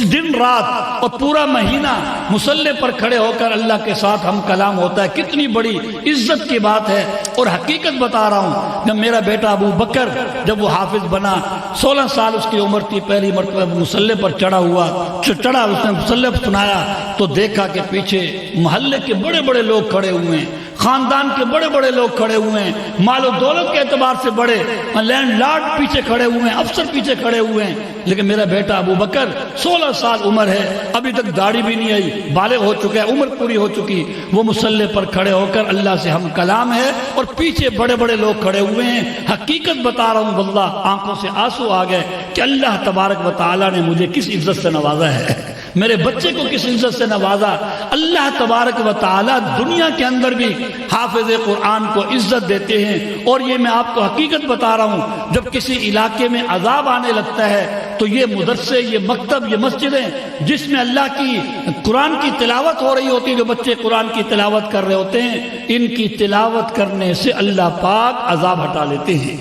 دن رات اور پورا مہینہ مصلی پر کھڑے ہو کر اللہ کے ساتھ ہم کلام ہوتا ہے، کتنی بڑی عزت کی بات ہے۔ اور حقیقت بتا رہا ہوں، جب میرا بیٹا ابو بکر جب وہ حافظ بنا، 16 سال اس کی عمر تھی، پہلی مرتبہ مصلی پر چڑھا، اس نے مصلی سنایا تو دیکھا کہ پیچھے محلے کے بڑے بڑے لوگ کھڑے ہوئے ہیں، خاندان کے بڑے بڑے لوگ کھڑے ہوئے ہیں، مال و دولت کے اعتبار سے بڑے لینڈ لارڈ پیچھے کھڑے ہوئے ہیں، افسر پیچھے کھڑے ہوئے ہیں۔ لیکن میرا بیٹا ابو بکر 16 سال عمر ہے، ابھی تک داڑھی بھی نہیں آئی، بالغ ہو چکا ہے، عمر پوری ہو چکی، وہ مصلی پر کھڑے ہو کر اللہ سے ہم کلام ہے، اور پیچھے بڑے بڑے لوگ کھڑے ہوئے ہیں۔ حقیقت بتا رہا ہوں، واللہ آنکھوں سے آنسو آ گئے کہ اللہ تبارک و تعالی نے مجھے کس عزت سے نوازا ہے، میرے بچے کو کس عزت سے نوازا۔ اللہ تبارک و تعالی دنیا کے اندر بھی حافظ قرآن کو عزت دیتے ہیں۔ اور یہ میں آپ کو حقیقت بتا رہا ہوں، جب کسی علاقے میں عذاب آنے لگتا ہے تو یہ مدرسے، یہ مکتب، یہ مسجدیں جس میں اللہ کی قرآن کی تلاوت ہو رہی ہوتی ہے، جو بچے قرآن کی تلاوت کر رہے ہوتے ہیں، ان کی تلاوت کرنے سے اللہ پاک عذاب ہٹا لیتے ہیں۔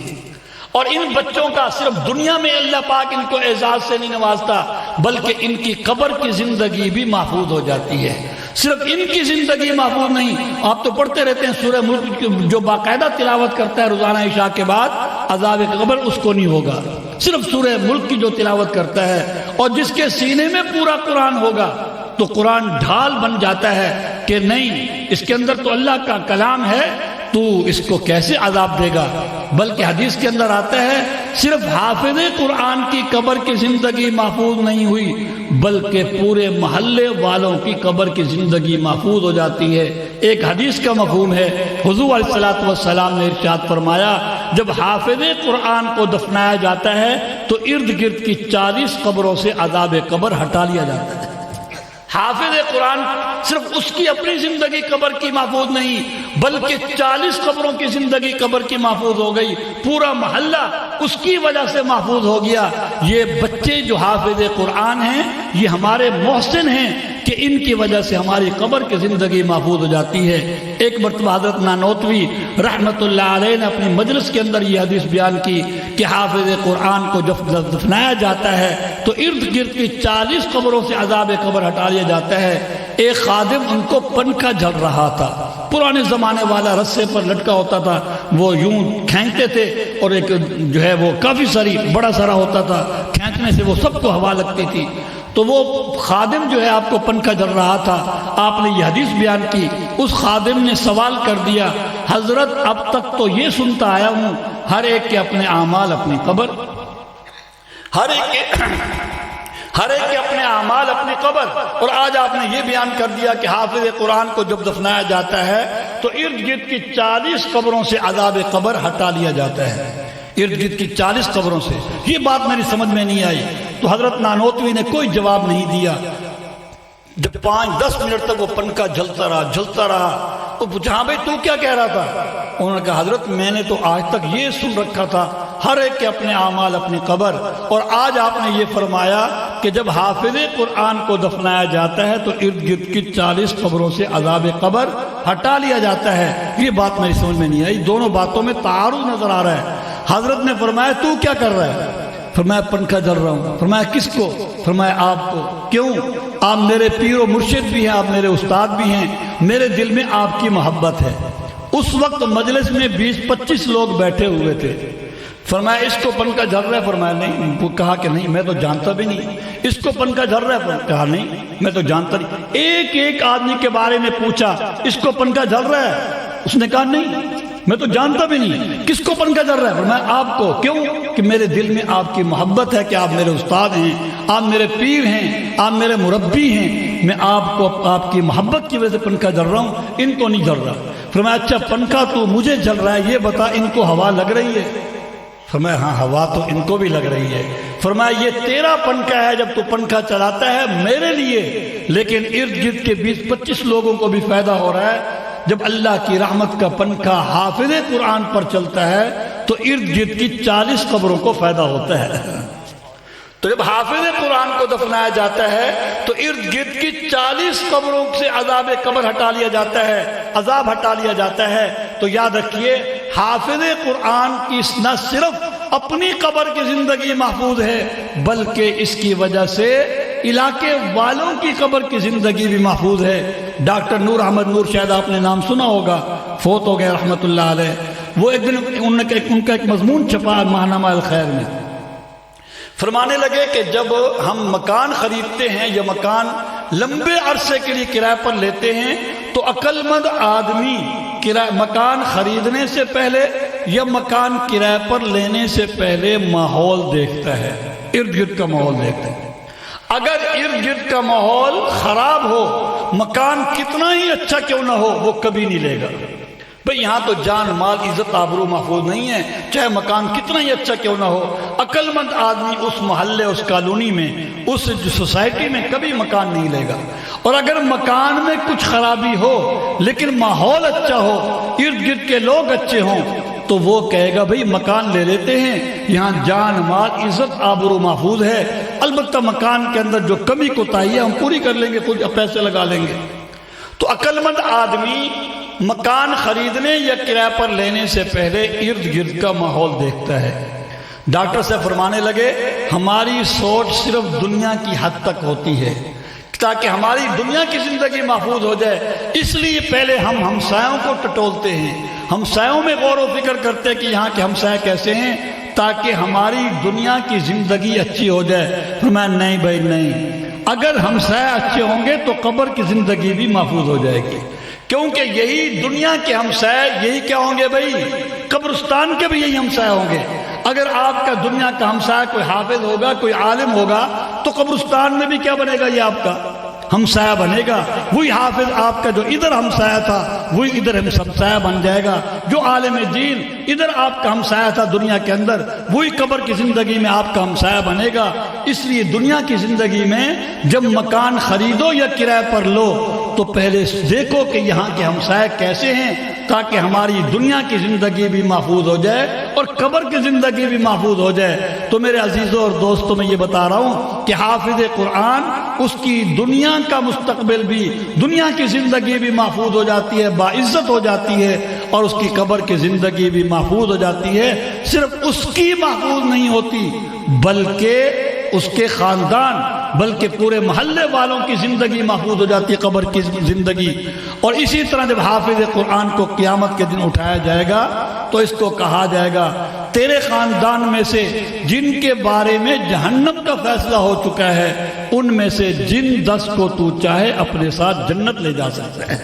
اور ان بچوں کا صرف دنیا میں اللہ پاک ان کو اعزاز سے نہیں نوازتا، بلکہ ان کی قبر کی زندگی بھی محفوظ ہو جاتی ہے۔ صرف ان کی زندگی محفوظ نہیں، آپ تو پڑھتے رہتے ہیں سورہ ملک، جو باقاعدہ تلاوت کرتا ہے روزانہ عشاء کے بعد، عذاب قبر اس کو نہیں ہوگا، صرف سورہ ملک کی جو تلاوت کرتا ہے، اور جس کے سینے میں پورا قرآن ہوگا تو قرآن ڈھال بن جاتا ہے کہ نہیں، اس کے اندر تو اللہ کا کلام ہے، تو اس کو کیسے عذاب دے گا۔ بلکہ حدیث کے اندر آتا ہے، صرف حافظ قرآن کی قبر کی زندگی محفوظ نہیں ہوئی، بلکہ پورے محلے والوں کی قبر کی زندگی محفوظ ہو جاتی ہے۔ ایک حدیث کا مفہوم ہے، حضور علیہ الصلوۃ والسلام نے ارشاد فرمایا، جب حافظ قرآن کو دفنایا جاتا ہے تو ارد گرد کی 40 قبروں سے عذاب قبر ہٹا لیا جاتا ہے۔ حافظ قرآن صرف اس کی اپنی زندگی قبر کی محفوظ نہیں، بلکہ 40 قبروں کی زندگی قبر کی محفوظ ہو گئی، پورا محلہ اس کی وجہ سے محفوظ ہو گیا۔ یہ بچے جو حافظ قرآن ہیں، یہ ہمارے محسن ہیں کہ ان کی وجہ سے ہماری قبر کی زندگی محفوظ ہو جاتی ہے۔ ایک مرتبہ حضرت نانوتوی رحمت اللہ علیہ نے اپنی مجلس کے اندر یہ حدیث بیان کی کہ حافظ قرآن کو جب دفنایا جاتا ہے تو ارد گرد کی 40 قبروں سے عذاب قبر ہٹا لیا جاتا ہے۔ ایک خادم ان کو پنکھا جھل رہا تھا، پرانے زمانے والا رسے پر لٹکا ہوتا تھا، وہ یوں کھینچتے تھے اور ایک جو ہے وہ کافی ساری بڑا سارا ہوتا تھا، کھینچنے سے وہ سب کو ہوا لگتی تھی۔ تو وہ خادم جو ہے آپ کو پنکھا جل رہا تھا، آپ نے یہ حدیث بیان کی، اس خادم نے سوال کر دیا، حضرت اب تک تو یہ سنتا آیا ہوں ہر ایک کے اپنے اعمال اپنی قبر، ہر ایک کے اپنے اعمال اپنی قبر، اور آج آپ نے یہ بیان کر دیا کہ حافظ قرآن کو جب دفنایا جاتا ہے تو ارد گرد کی 40 قبروں سے عذاب قبر ہٹا لیا جاتا ہے، ارد گرد کی 40 قبروں سے۔ یہ بات میری سمجھ میں نہیں آئی تو حضرت نانوتوی نے کوئی جواب نہیں دیا۔ جب 5-10 منٹ تک وہ پنکھا جلتا رہا تو پوچھا ہاں بھائی تو کیا کہہ رہا تھا؟ انہوں نے کہا حضرت میں نے تو آج تک یہ سن رکھا تھا ہر ایک کے اپنے اعمال اپنی قبر، اور آج آپ نے یہ فرمایا کہ جب حافظ قرآن کو دفنایا جاتا ہے تو ارد گرد کی 40 قبروں سے عذاب قبر ہٹا لیا جاتا ہے۔ یہ بات میری سمجھ میں نہیں آئی، دونوں باتوں میں تعارض نظر آ رہا ہے۔ حضرت نے فرمایا تو کیا کر رہا ہے؟ فرمایا پنکھا جل رہا ہوں۔ فرمایا کس کو؟ فرمایا آپ کو۔ کیوں؟ آپ میرے پیر و مرشد بھی ہیں، آپ میرے استاد بھی ہیں، میرے دل میں آپ کی محبت ہے۔ اس وقت مجلس میں 20-25 لوگ بیٹھے ہوئے تھے۔ فرمایا اس کو پنکھا جل رہا ہے؟ فرمایا نہیں۔ وہ کہا کہ نہیں میں تو جانتا بھی نہیں۔ اس کو پنکھا جل رہا ہے؟ کہا نہیں میں تو جانتا نہیں۔ ایک آدمی کے بارے میں پوچھا اس کو پنکھا جل رہا ہے؟ اس نے کہا نہیں میں تو جانتا بھی نہیں۔ کس کو پنکھا جل رہا ہے؟ فرمایا آپ کو۔ کیوں؟ کہ میرے دل میں آپ کی محبت ہے کہ آپ میرے استاد ہیں، آپ میرے پیر ہیں، آپ میرے مربی ہیں، میں آپ کو آپ کی محبت کی وجہ سے پنکھا جل رہا ہوں، ان کو نہیں جل رہا۔ فرمایا اچھا پنکھا تو مجھے جل رہا ہے، یہ بتا ان کو ہوا لگ رہی ہے؟ فرمایا ہاں ہوا تو ان کو بھی لگ رہی ہے۔ فرمایا یہ تیرا پنکھا ہے، جب تو پنکھا چلاتا ہے میرے لیے، لیکن ارد گرد کے 20-25 لوگوں کو بھی فائدہ ہو رہا ہے۔ جب اللہ کی رحمت کا پنکھا حافظ قرآن پر چلتا ہے تو ارد گرد کی 40 قبروں کو فائدہ ہوتا ہے۔ تو جب حافظ قرآن کو دفنایا جاتا ہے تو ارد گرد کی 40 قبروں سے عذاب قبر ہٹا لیا جاتا ہے، عذاب ہٹا لیا جاتا ہے۔ تو یاد رکھیے حافظ قرآن کی نہ صرف اپنی قبر کی زندگی محفوظ ہے بلکہ اس کی وجہ سے علاقے والوں کی قبر کی زندگی بھی محفوظ ہے۔ ڈاکٹر نور احمد نور شاید آپ نے نام سنا ہوگا، فوت ہو گئے رحمت اللہ علیہ۔ وہ ایک دن ان کا ایک مضمون چھپا ماہنامہ الخیر میں، فرمانے لگے کہ جب ہم مکان خریدتے ہیں یا مکان لمبے عرصے کے لیے کرائے پر لیتے ہیں تو عقل مند آدمی مکان خریدنے سے پہلے یا مکان کرائے پر لینے سے پہلے ماحول دیکھتا ہے، ارد گرد کا ماحول دیکھتا ہے۔ اگر ارد گرد کا ماحول خراب ہو، مکان کتنا ہی اچھا کیوں نہ ہو، وہ کبھی نہیں لے گا۔ بھئی یہاں تو جان مال عزت آبرو محفوظ نہیں ہے، چاہے مکان کتنا ہی اچھا کیوں نہ ہو۔ عقل مند آدمی اس محلے، اس کالونی میں، اس سوسائٹی میں کبھی مکان نہیں لے گا۔ اور اگر مکان میں کچھ خرابی ہو لیکن ماحول اچھا ہو، ارد گرد کے لوگ اچھے ہوں، تو وہ کہے گا بھئی مکان لے لیتے ہیں، یہاں جان مال عزت آبرو محفوظ ہے، البتہ مکان کے اندر جو کمی کوتاہی ہے ہم پوری کر لیں گے، خود پیسے لگا لیں گے۔ تو عقل مند آدمی مکان خریدنے یا کرایہ پر لینے سے پہلے ارد گرد کا ماحول دیکھتا ہے۔ ڈاکٹر صاحب فرمانے لگے ہماری سوچ صرف دنیا کی حد تک ہوتی ہے تاکہ ہماری دنیا کی زندگی محفوظ ہو جائے، اس لیے پہلے ہم ہمسایوں کو ٹٹولتے ہیں، ہمسایوں میں غور و فکر کرتے ہیں کہ یہاں کے ہمسائے کیسے ہیں تاکہ ہماری دنیا کی زندگی اچھی ہو جائے۔ فرمایا نہیں بھائی نہیں، اگر ہمسائے اچھے ہوں گے تو قبر کی زندگی بھی محفوظ ہو جائے گی، کیونکہ یہی دنیا کے ہمسائے یہی کیا ہوں گے بھائی، قبرستان کے بھی یہی ہمسائے ہوں گے۔ اگر آپ کا دنیا کا ہمسایہ کوئی حافظ ہوگا، کوئی عالم ہوگا، تو قبرستان میں بھی کیا بنے گا، یہ آپ کا ہمسایہ بنے گا۔ وہی حافظ آپ کا جو ادھر ہمسایہ تھا وہی ادھر ہمسایہ بن جائے گا، جو عالم دین ادھر آپ کا ہمسایہ تھا دنیا کے اندر وہی قبر کی زندگی میں آپ کا ہمسایہ بنے گا۔ اس لیے دنیا کی زندگی میں جب مکان خریدو یا کرایہ پر لو تو پہلے دیکھو کہ یہاں کے ہمسائے کیسے ہیں تاکہ ہماری دنیا کی زندگی بھی محفوظ ہو جائے اور قبر کی زندگی بھی محفوظ ہو جائے۔ تو میرے عزیزوں اور دوستوں میں یہ بتا رہا ہوں کہ حافظ قرآن اس کی دنیا کا مستقبل بھی، دنیا کی زندگی بھی محفوظ ہو جاتی ہے، باعزت ہو جاتی ہے، اور اس کی قبر کی زندگی بھی محفوظ ہو جاتی ہے۔ صرف اس کی محفوظ نہیں ہوتی بلکہ اس کے خاندان، بلکہ پورے محلے والوں کی زندگی محفوظ ہو جاتی ہے، قبر کی زندگی۔ اور اسی طرح جب حافظ قرآن کو قیامت کے دن اٹھایا جائے گا تو اس کو کہا جائے گا تیرے خاندان میں سے جن کے بارے میں جہنم کا فیصلہ ہو چکا ہے ان میں سے جن 10 کو تو چاہے اپنے ساتھ جنت لے جا سکتا ہے،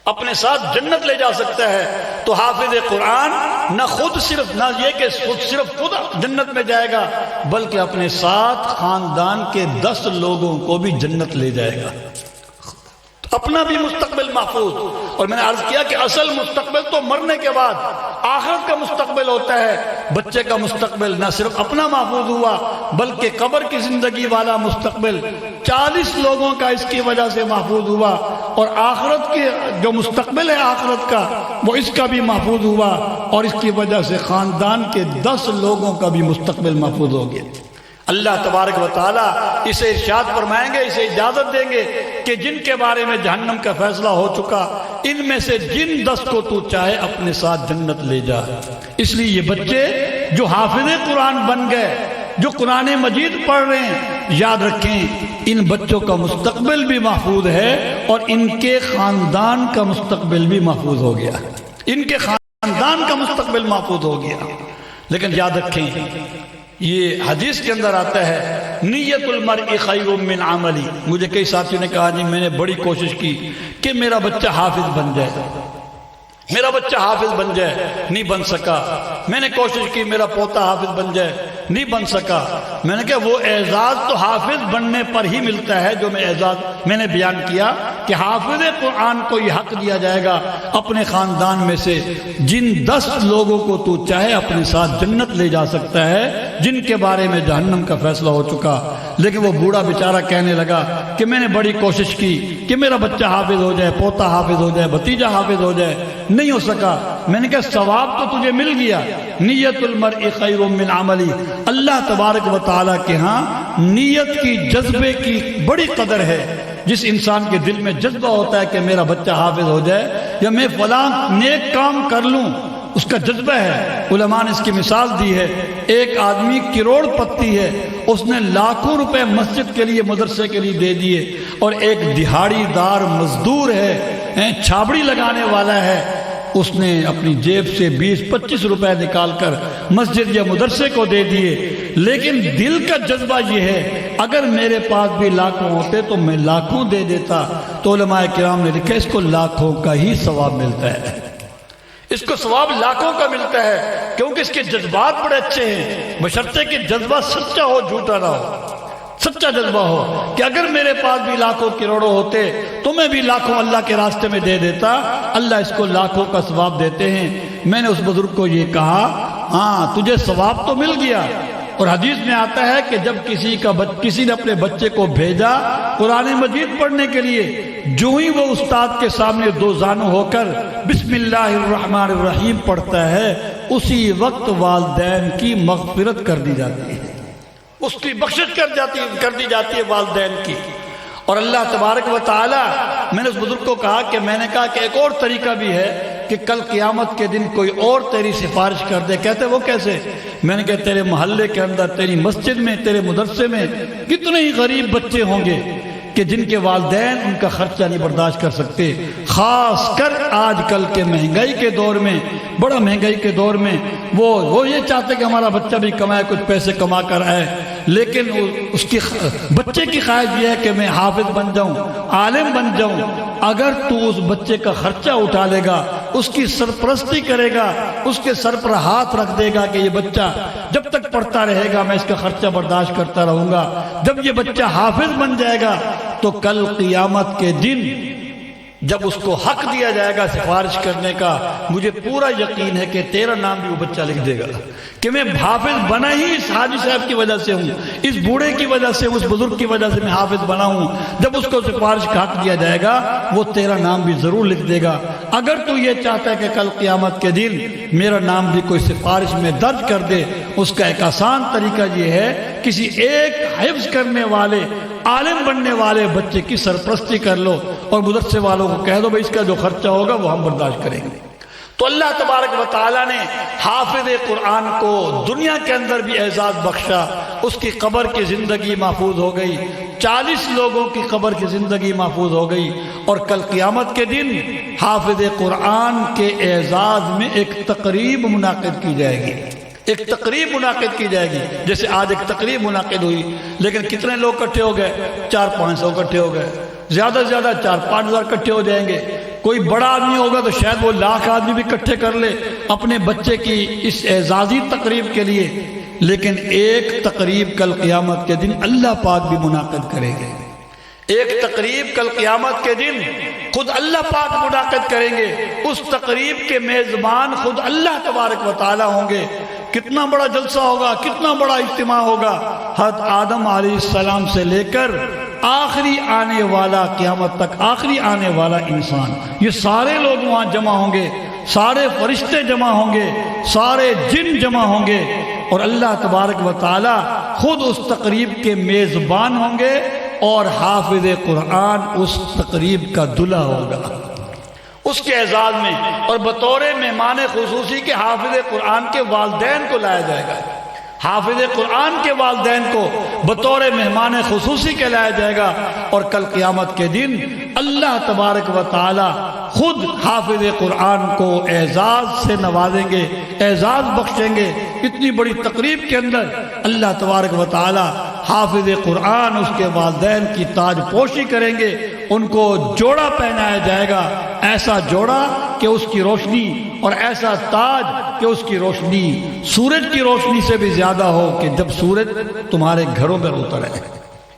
اپنے ساتھ جنت لے جا سکتا ہے۔ تو حافظ قرآن نہ یہ کہ صرف خود جنت میں جائے گا، بلکہ اپنے ساتھ خاندان کے 10 لوگوں کو بھی جنت لے جائے گا، اپنا بھی مستقبل محفوظ۔ اور میں نے عرض کیا کہ اصل مستقبل تو مرنے کے بعد آخرت کا مستقبل ہوتا ہے۔ بچے کا مستقبل نہ صرف اپنا محفوظ ہوا بلکہ قبر کی زندگی والا مستقبل 40 لوگوں کا اس کی وجہ سے محفوظ ہوا، اور آخرت کے جو مستقبل ہے آخرت کا وہ اس کا بھی محفوظ ہوا، اور اس کی وجہ سے خاندان کے 10 لوگوں کا بھی مستقبل محفوظ ہو گیا۔ اللہ تبارک و تعالیٰ اسے ارشاد فرمائیں گے، اسے اجازت دیں گے کہ جن کے بارے میں جہنم کا فیصلہ ہو چکا ان میں سے جن 10 کو تو چاہے اپنے ساتھ جنت لے جا۔ اس لیے یہ بچے جو حافظ قرآن بن گئے، جو قرآن مجید پڑھ رہے ہیں، یاد رکھیں ان بچوں کا مستقبل بھی محفوظ ہے اور ان کے خاندان کا مستقبل بھی محفوظ ہو گیا، ان کے خاندان کا مستقبل محفوظ ہو گیا۔ لیکن یاد رکھیں یہ حدیث کے اندر آتا ہے نیت المرء خیر من عملی۔ مجھے کئی ساتھیوں نے کہا جی میں نے بڑی کوشش کی کہ میرا بچہ حافظ بن جائے، میرا بچہ حافظ بن جائے، نہیں بن سکا۔ میں نے کوشش کی میرا پوتا حافظ بن جائے، نہیں بن سکا۔ میں نے کہا وہ اعزاز تو حافظ بننے پر ہی ملتا ہے جو میں نے بیان کیا کہ حافظ قرآن کو یہ حق دیا جائے گا اپنے خاندان میں سے جن 10 لوگوں کو تو چاہے اپنے ساتھ جنت لے جا سکتا ہے جن کے بارے میں جہنم کا فیصلہ ہو چکا۔ لیکن وہ بوڑھا بیچارہ کہنے لگا کہ میں نے بڑی کوشش کی کہ میرا بچہ حافظ ہو جائے، پوتا حافظ ہو جائے، بھتیجا حافظ ہو جائے، نہیں ہو سکا۔ میں نے کہا ثواب تو تجھے مل گیا، نیت المرء خیر من عملی۔ اللہ تبارک و تعالیٰ کے ہاں نیت کی، جذبے کی بڑی قدر ہے۔ جس انسان کے دل میں جذبہ ہوتا ہے کہ میرا بچہ حافظ ہو جائے یا میں فلاں نیک کام کر لوں، اس کا جذبہ ہے۔ علماء نے اس کی مثال دی ہے، ایک آدمی کروڑ پتی ہے، اس نے لاکھوں روپے مسجد کے لیے، مدرسے کے لیے دے دیے، اور ایک دہاڑی دار مزدور ہے، چھابڑی لگانے والا ہے، اس نے اپنی جیب سے 20-25 روپے نکال کر مسجد یا مدرسے کو دے دیے۔ لیکن دل کا جذبہ یہ ہے اگر میرے پاس بھی لاکھوں ہوتے تو میں لاکھوں دے دیتا۔ تو علماء کرام نے لکھا اس کو لاکھوں کا ہی ثواب ملتا ہے، اس کو ثواب لاکھوں کا ملتا ہے، کیونکہ اس کے جذبات بڑے اچھے ہیں، بشرطے کہ جذبہ سچا ہو، جھوٹا نہ ہو۔ سچا جذبہ ہو کہ اگر میرے پاس بھی لاکھوں کروڑوں ہوتے تو میں بھی لاکھوں اللہ کے راستے میں دے دیتا۔ اللہ اس کو لاکھوں کا ثواب دیتے ہیں۔ میں نے اس بزرگ کو یہ کہا ہاں تجھے ثواب تو مل گیا، اور حدیث میں آتا ہے کہ جب کسی نے اپنے بچے کو بھیجا قرآن مجید پڑھنے کے لیے، جو ہی وہ استاد کے سامنے دو زانو ہو کر بسم اللہ الرحمن الرحیم پڑھتا ہے اسی وقت والدین کی مغفرت کر دی جاتی ہے، اس کی بخشش کر دی جاتی ہے والدین کی۔ اور اللہ تبارک و تعالی، میں نے اس بزرگ کو کہا کہ میں نے کہا کہ ایک اور طریقہ بھی ہے کہ کل قیامت کے دن کوئی اور تیری سفارش کر دے۔ کہتے وہ کیسے؟ میں نے کہا تیرے محلے کے اندر، تیری مسجد میں، تیرے مدرسے میں کتنے ہی غریب بچے ہوں گے کہ جن کے والدین ان کا خرچہ نہیں برداشت کر سکتے، خاص کر آج کل کے مہنگائی کے دور میں، بڑا مہنگائی کے دور میں وہ یہ چاہتے کہ ہمارا بچہ بھی کمائے، کچھ پیسے کما کر آئے، لیکن اس کی بچے کی خواہش یہ ہے کہ میں حافظ بن جاؤں، عالم بن جاؤں۔ اگر تو اس بچے کا خرچہ اٹھا لے گا، اس کی سرپرستی کرے گا، اس کے سر پر ہاتھ رکھ دے گا کہ یہ بچہ جب تک پڑھتا رہے گا میں اس کا خرچہ برداشت کرتا رہوں گا، جب یہ بچہ حافظ بن جائے گا تو کل قیامت کے دن جب اس کو حق دیا جائے گا سفارش کرنے کا، مجھے پورا یقین ہے کہ تیرا نام بھی وہ بچہ لکھ دے گا کہ میں حافظ بنا ہی اس حاجی صاحب کی وجہ سے ہوں، اس بوڑھے کی وجہ سے، اس بزرگ کی وجہ سے میں حافظ بنا ہوں۔ جب اس کو سفارش کا حق دیا جائے گا وہ تیرا نام بھی ضرور لکھ دے گا۔ اگر تو یہ چاہتا ہے کہ کل قیامت کے دن میرا نام بھی کوئی سفارش میں درج کر دے، اس کا ایک آسان طریقہ یہ ہے کسی ایک حفظ کرنے والے، عالم بننے والے بچے کی سرپرستی کر لو اور مدرسے والوں کو کہہ دو بھائی اس کا جو خرچہ ہوگا وہ ہم برداشت کریں گے۔ تو اللہ تبارک و تعالیٰ نے حافظ قرآن کو دنیا کے اندر بھی اعزاز بخشا، اس کی قبر کی زندگی محفوظ ہو گئی، 40 لوگوں کی قبر کی زندگی محفوظ ہو گئی، اور کل قیامت کے دن حافظ قرآن کے اعزاز میں ایک تقریب منعقد کی جائے گی، ایک تقریب منعقد کی جائے گی۔ جیسے آج ایک تقریب منعقد ہوئی، لیکن کتنے لوگ اکٹھے ہو گئے؟ 400-500 اکٹھے ہو گئے، زیادہ سے زیادہ 4-5 ہزار اکٹھے ہو جائیں گے۔ کوئی بڑا آدمی ہوگا تو شاید وہ 1,00,000 آدمی بھی اکٹھے کر لے اپنے بچے کی اس اعزازی تقریب کے لیے، لیکن ایک تقریب کل قیامت کے دن اللہ پاک بھی منعقد کریں گے۔ ایک تقریب کل قیامت کے دن خود اللہ پاک منعقد کریں گے، اس تقریب کے میزبان خود اللہ تبارک و تعالی ہوں گے۔ کتنا بڑا جلسہ ہوگا، کتنا بڑا اجتماع ہوگا۔ حضرت آدم علیہ السلام سے لے کر آخری آنے والا، قیامت تک آخری آنے والا انسان، یہ سارے لوگ وہاں جمع ہوں گے، سارے فرشتے جمع ہوں گے، سارے جن جمع ہوں گے، اور اللہ تبارک و تعالی خود اس تقریب کے میزبان ہوں گے، اور حافظ قرآن اس تقریب کا دلہا ہوگا اس کے اعزاز میں، اور بطور مہمان خصوصی کے حافظ قرآن کے والدین کو لایا جائے گا۔ حافظ قرآن کے والدین کو بطور مہمان خصوصی کے لایا جائے گا، اور کل قیامت کے دن اللہ تبارک و تعالی خود حافظ قرآن کو اعزاز سے نوازیں گے، اعزاز بخشیں گے۔ اتنی بڑی تقریب کے اندر اللہ تبارک و تعالی حافظ قرآن، اس کے والدین کی تاج پوشی کریں گے، ان کو جوڑا پہنایا جائے گا، ایسا جوڑا کہ اس کی روشنی، اور ایسا تاج کہ اس کی روشنی سورج کی روشنی سے بھی زیادہ ہو، کہ جب سورج تمہارے گھروں پر اترے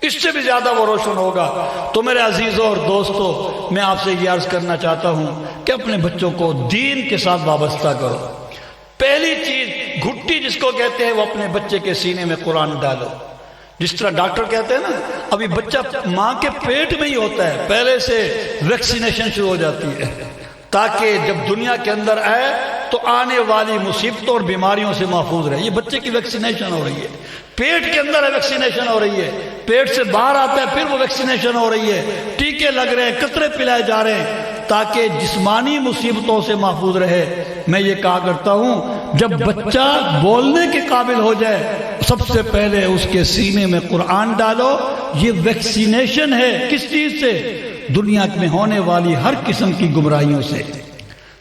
اس سے بھی زیادہ وہ روشن ہوگا۔ تو میرے عزیزوں اور دوستوں، میں آپ سے یہ عرض کرنا چاہتا ہوں کہ اپنے بچوں کو دین کے ساتھ وابستہ کرو۔ پہلی چیز گھٹی جس کو کہتے ہیں، وہ اپنے بچے کے سینے میں قرآن ڈالو۔ جس طرح ڈاکٹر کہتے ہیں نا، ابھی بچہ ماں کے پیٹ میں ہی ہوتا ہے، پہلے سے ویکسینیشن شروع ہو جاتی ہے، تاکہ جب دنیا کے اندر آئے تو آنے والی مصیبتوں اور بیماریوں سے محفوظ رہے۔ یہ بچے کی ویکسینیشن ہو رہی ہے، پیٹ کے اندر ویکسینیشن ہو رہی ہے، پیٹ سے باہر آتا ہے پھر وہ ویکسینیشن ہو رہی ہے، ٹیکے لگ رہے ہیں، قطرے پلائے جا رہے ہیں، تاکہ جسمانی مصیبتوں سے محفوظ رہے۔ میں یہ کہا کرتا ہوں، جب بچہ بولنے کے قابل ہو جائے، سب سے پہلے اس کے سینے میں قرآن ڈالو۔ یہ ویکسینیشن ہے، کس چیز سے؟ دنیا میں ہونے والی ہر قسم کی گمراہیوں سے۔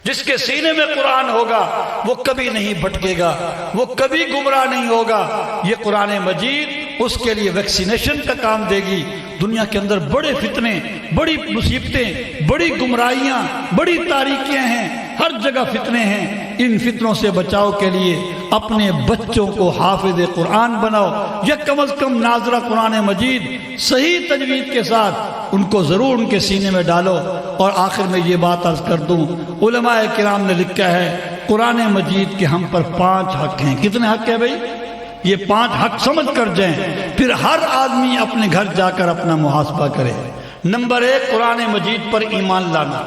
جس کے سینے میں قرآن ہوگا وہ کبھی نہیں بھٹکے گا، وہ کبھی گمراہ نہیں ہوگا۔ یہ قرآن مجید اس کے لیے ویکسینیشن کا کام دے گی۔ دنیا کے اندر بڑے فتنے، بڑی مصیبتیں، بڑی گمراہیاں، بڑی تاریکیاں ہیں، ہر جگہ فتنے ہیں۔ ان فتنوں سے بچاؤ کے لیے اپنے بچوں کو حافظ قرآن بناؤ، یا کم از کم ناظرہ قرآن مجید صحیح تجوید کے ساتھ ان کو ضرور ان کے سینے میں ڈالو۔ اور آخر میں یہ بات عرض کر دوں، علماء کرام نے لکھا ہے قرآن مجید کے ہم پر 5 حق ہیں۔ کتنے حق ہیں بھائی؟ یہ 5 حق سمجھ کر جائیں، پھر ہر آدمی اپنے گھر جا کر اپنا محاسبہ کرے۔ نمبر 1، قرآن مجید پر ایمان لانا۔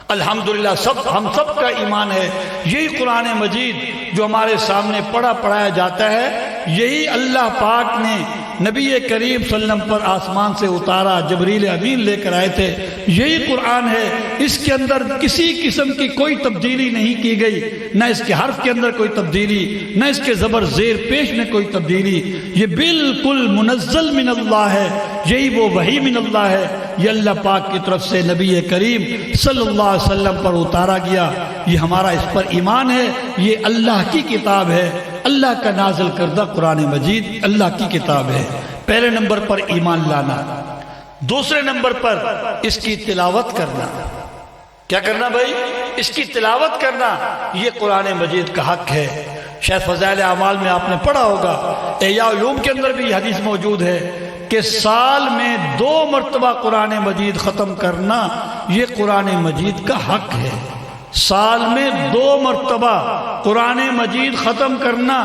الحمدللہ ہم سب کا ایمان ہے، یہی قرآن مجید جو ہمارے سامنے پڑھایا جاتا ہے، یہی اللہ پاک نے نبی کریم صلی اللہ علیہ وسلم پر آسمان سے اتارا، جبریل امین لے کر آئے تھے، یہی قرآن ہے۔ اس کے اندر کسی قسم کی کوئی تبدیلی نہیں کی گئی، نہ اس کے حرف کے اندر کوئی تبدیلی، نہ اس کے زبر زیر پیش میں کوئی تبدیلی۔ یہ بالکل منزل من اللہ ہے، یہی وہ وحی من اللہ ہے، یہ اللہ پاک کی طرف سے نبی کریم صلی اللہ علیہ وسلم پر اتارا گیا۔ یہ ہمارا اس پر ایمان ہے، یہ اللہ کی کتاب ہے، اللہ کا نازل کردہ قرآن مجید اللہ کی کتاب ہے۔ پہلے نمبر پر ایمان لانا، دوسرے نمبر پر اس کی تلاوت کرنا۔ کیا کرنا بھائی؟ اس کی تلاوت کرنا، یہ قرآن مجید کا حق ہے۔ شاید فضائل اعمال میں آپ نے پڑھا ہوگا، احیاء علوم کے اندر بھی یہ حدیث موجود ہے کہ سال میں 2 مرتبہ قرآن مجید ختم کرنا یہ قرآن مجید کا حق ہے۔ سال میں 2 مرتبہ قرآن مجید ختم کرنا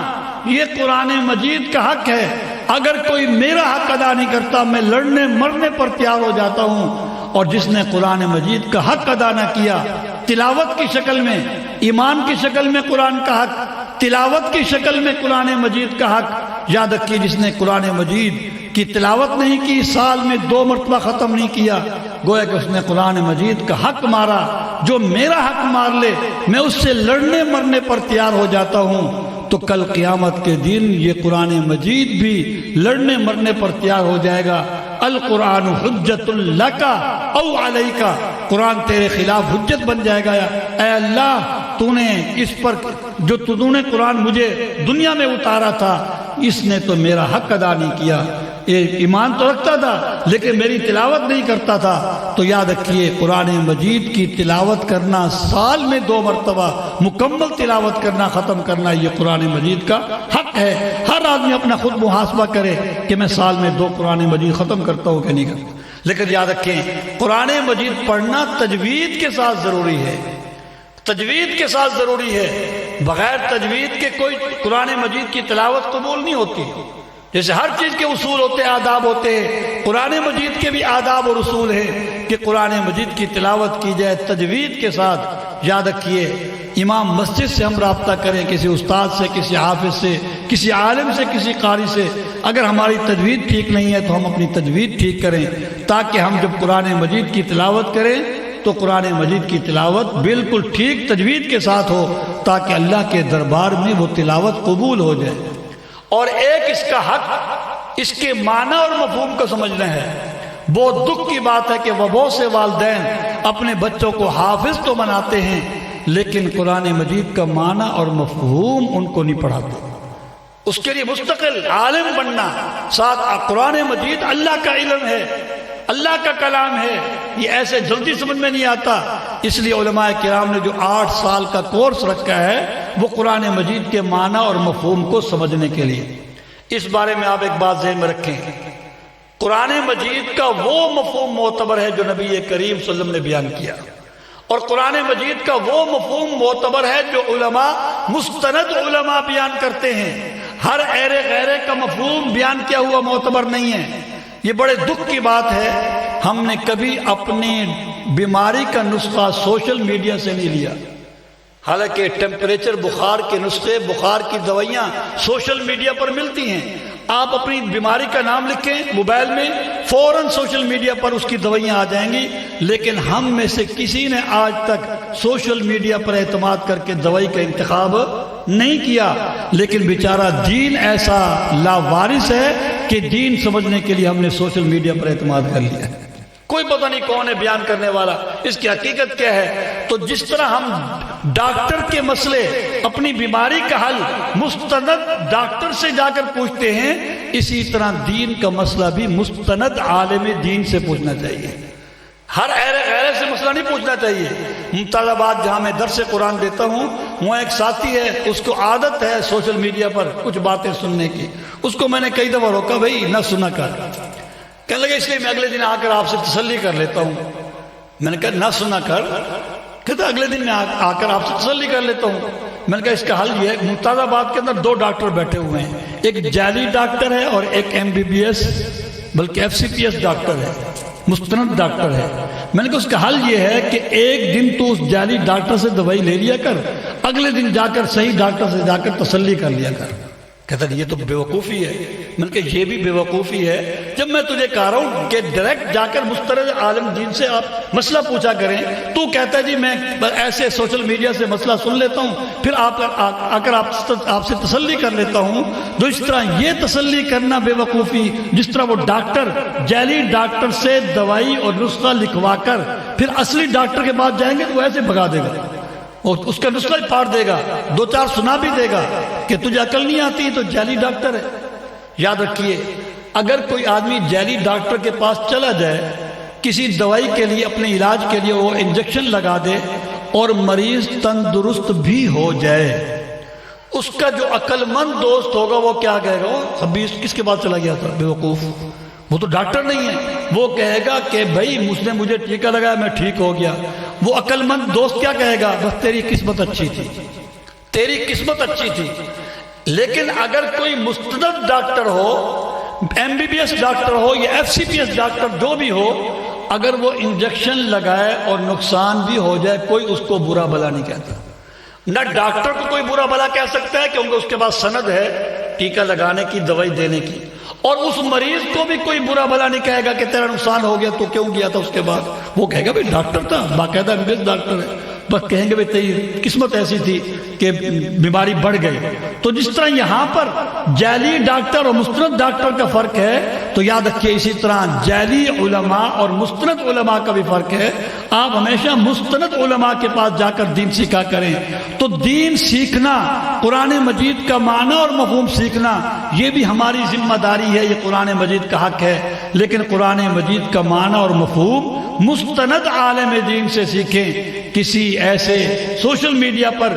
یہ قرآن مجید کا حق ہے۔ اگر کوئی میرا حق ادا نہیں کرتا، میں لڑنے مرنے پر تیار ہو جاتا ہوں۔ اور جس نے قرآن مجید کا حق ادا نہ کیا، تلاوت کی شکل میں، ایمان کی شکل میں قرآن کا حق، تلاوت کی شکل میں قرآن مجید کا حق، یاد رکھیے جس نے قرآن مجید کی تلاوت نہیں کی، سال میں 2 مرتبہ ختم نہیں کیا، گویا کہ اس نے قرآن مجید کا حق مارا. جو میرا حق مار لے میں اس سے لڑنے مرنے پر تیار ہو جاتا ہوں. تو کل قیامت کے دن یہ قرآن مجید بھی لڑنے مرنے پر تیار ہو جائے گا. القرآن حجت لک او علیک، قرآن تیرے خلاف حجت بن جائے گا. اے اللہ تو نے اس پر جو تو نے قرآن مجھے دنیا میں اتارا تھا اس نے تو میرا حق ادا نہیں کیا. یہ ایمان تو رکھتا تھا لیکن میری تلاوت نہیں کرتا تھا. تو یاد رکھیے قرآن مجید کی تلاوت کرنا سال میں 2 مرتبہ مکمل تلاوت کرنا ختم کرنا یہ قرآن مجید کا حق ہے. ہر آدمی اپنا خود محاسبہ کرے کہ میں سال میں 2 قرآن مجید ختم کرتا ہوں کہ نہیں کرتا. لیکن یاد رکھیں قرآن مجید پڑھنا تجوید کے ساتھ ضروری ہے. تجوید کے ساتھ ضروری ہے. بغیر تجوید کے کوئی قرآن مجید کی تلاوت قبول نہیں ہوتی. جیسے ہر چیز کے اصول ہوتے ہیں، آداب ہوتے ہیں، قرآن مجید کے بھی آداب اور اصول ہیں کہ قرآن مجید کی تلاوت کی جائے تجوید کے ساتھ. یاد رکھیے امام مسجد سے ہم رابطہ کریں، کسی استاد سے، کسی حافظ سے، کسی عالم سے، کسی قاری سے. اگر ہماری تجوید ٹھیک نہیں ہے تو ہم اپنی تجوید ٹھیک کریں تاکہ ہم جب قرآن مجید کی تلاوت کریں تو قرآن مجید کی تلاوت بالکل ٹھیک تجوید کے ساتھ ہو تاکہ اللہ کے دربار میں وہ تلاوت قبول ہو جائے. اور ایک اس کا حق اس کے معنی اور مفہوم کو سمجھنا ہے. بہت دکھ کی بات ہے کہ وہ بہت سے والدین اپنے بچوں کو حافظ تو بناتے ہیں لیکن قرآن مجید کا معنی اور مفہوم ان کو نہیں پڑھاتے. اس کے لیے مستقل عالم بننا. ساتھ قرآن مجید اللہ کا علم ہے، اللہ کا کلام ہے، یہ ایسے جلدی سمجھ میں نہیں آتا. اس لیے علماء کرام نے جو 8 سال کا کورس رکھا ہے وہ قرآن مجید کے معنی اور مفہوم کو سمجھنے کے لیے. اس بارے میں آپ ایک بات ذہن میں رکھیں، قرآن مجید کا وہ مفہوم معتبر ہے جو نبی کریم صلی اللہ علیہ وسلم نے بیان کیا، اور قرآن مجید کا وہ مفہوم معتبر ہے جو علماء مستند علماء بیان کرتے ہیں. ہر ایرے غیرے کا مفہوم بیان کیا ہوا معتبر نہیں ہے. یہ بڑے دکھ کی بات ہے ہم نے کبھی اپنی بیماری کا نسخہ سوشل میڈیا سے نہیں لیا. حالانکہ ٹیمپریچر بخار کے نسخے، بخار کی دوائیاں سوشل میڈیا پر ملتی ہیں. آپ اپنی بیماری کا نام لکھیں موبائل میں، فوراً سوشل میڈیا پر اس کی دوائیاں آ جائیں گی. لیکن ہم میں سے کسی نے آج تک سوشل میڈیا پر اعتماد کر کے دوائی کا انتخاب نہیں کیا. لیکن بیچارہ دین ایسا لاوارث ہے کہ دین سمجھنے کے لیے ہم نے سوشل میڈیا پر اعتماد کر لیا. کوئی پتہ نہیں کون ہے بیان کرنے والا، اس کی حقیقت کیا ہے. تو جس طرح ہم ڈاکٹر کے مسئلے، اپنی بیماری کا حل مستند ڈاکٹر سے جا کر پوچھتے ہیں، اسی طرح دین کا مسئلہ بھی مستند عالم دین سے پوچھنا چاہیے. ہر غیرے سے مسئلہ نہیں پوچھنا چاہیے. ممتاز آباد جہاں میں درس قرآن دیتا ہوں وہاں ایک ساتھی ہے، اس کو عادت ہے سوشل میڈیا پر کچھ باتیں سننے کی. اس کو میں نے کئی دفعہ روکا، بھائی نہ سنا کر. کہنے لگے اس لیے میں اگلے دن آ کر آپ سے تسلی کر لیتا ہوں. میں نے کہا نہ سنا کر. کہتا اگلے دن میں آ کر آپ سے تسلی کر لیتا ہوں. میں نے کہا اس کا حل یہ ہے، ممتاز آباد کے اندر 2 ڈاکٹر بیٹھے ہوئے ہیں، ایک جعلی ڈاکٹر ہے اور ایک MBBS بلکہ FCPS ڈاکٹر ہے، مستند ڈاکٹر ہے. میں نے کہا اس کا حل یہ ہے کہ ایک دن تو اس جعلی ڈاکٹر سے دوائی لے لیا کر، اگلے دن جا کر صحیح ڈاکٹر سے جا کر تسلی کر لیا کر. کہتا یہ تو بیوقوفی ہے. میں نے کہا یہ بھی بیوقوفی ہے جب میں تجھے کہہ رہا ہوں کہ ڈائریکٹ جا کر مستند عالم دین سے آپ مسئلہ پوچھا کریں. تو کہتا ہے جی میں ایسے سوشل میڈیا سے مسئلہ سن لیتا ہوں پھر آ کر آپ سے تسلی کر لیتا ہوں. تو اس طرح یہ تسلی کرنا بیوقوفی، جس طرح وہ ڈاکٹر جعلی ڈاکٹر سے دوائی اور نسخہ لکھوا کر پھر اصلی ڈاکٹر کے پاس جائیں گے تو وہ ایسے بھگا دے گا اور اس کا نسخہ ہی پاڑ دے گا، 2-4 سنا بھی دے گا کہ تجھے عقل نہیں آتی تو جعلی ڈاکٹر ہے. یاد رکھیے اگر کوئی آدمی جعلی ڈاکٹر کے پاس چلا جائے کسی دوائی کے لیے، اپنے علاج کے لیے، وہ انجیکشن لگا دے اور مریض تندرست بھی ہو جائے، اس کا جو عقل مند دوست ہوگا وہ کیا کہے گا؟ ابھی کس کے پاس چلا گیا تھا بیوقوف، وہ تو ڈاکٹر نہیں ہے. وہ کہے گا کہ بھائی اس نے مجھے ٹیکہ لگایا میں ٹھیک ہو گیا. وہ عقل مند دوست کیا کہے گا؟ بس تیری قسمت اچھی تھی، تیری قسمت اچھی تھی. لیکن اگر کوئی مستند ڈاکٹر ہو، MBBS ڈاکٹر ہو یا FCPS ڈاکٹر جو بھی ہو، اگر وہ انجیکشن لگائے اور نقصان بھی ہو جائے کوئی اس کو برا بھلا نہیں کہتا. نہ ڈاکٹر کو کوئی برا بھلا کہہ سکتا ہے کیونکہ اس کے پاس سند ہے ٹیکہ لگانے کی، دوائی دینے کی. اور اس مریض کو بھی کوئی برا بھلا نہیں کہے گا کہ تیرا نقصان ہو گیا تو کیوں گیا تھا اس کے بعد. وہ کہے گا بھائی ڈاکٹر تھا، باقاعدہ MBBS ڈاکٹر ہے، بس کہیں گے بھائی تیری قسمت ایسی تھی کہ بیماری بڑھ گئی. تو جس طرح یہاں پر جعلی ڈاکٹر اور مستند ڈاکٹر کا فرق ہے، تو یاد رکھیے اسی طرح جعلی علماء اور مستند علماء کا بھی فرق ہے. آپ ہمیشہ مستند علماء کے پاس جا کر دین سیکھا کریں. تو دین سیکھنا، قرآن مجید کا معنی اور مفہوم سیکھنا، یہ بھی ہماری ذمہ داری ہے، یہ قرآن مجید کا حق ہے. لیکن قرآن مجید کا معنی اور مفہوم مستند عالم دین سے سیکھیں. کسی ایسے سوشل میڈیا پر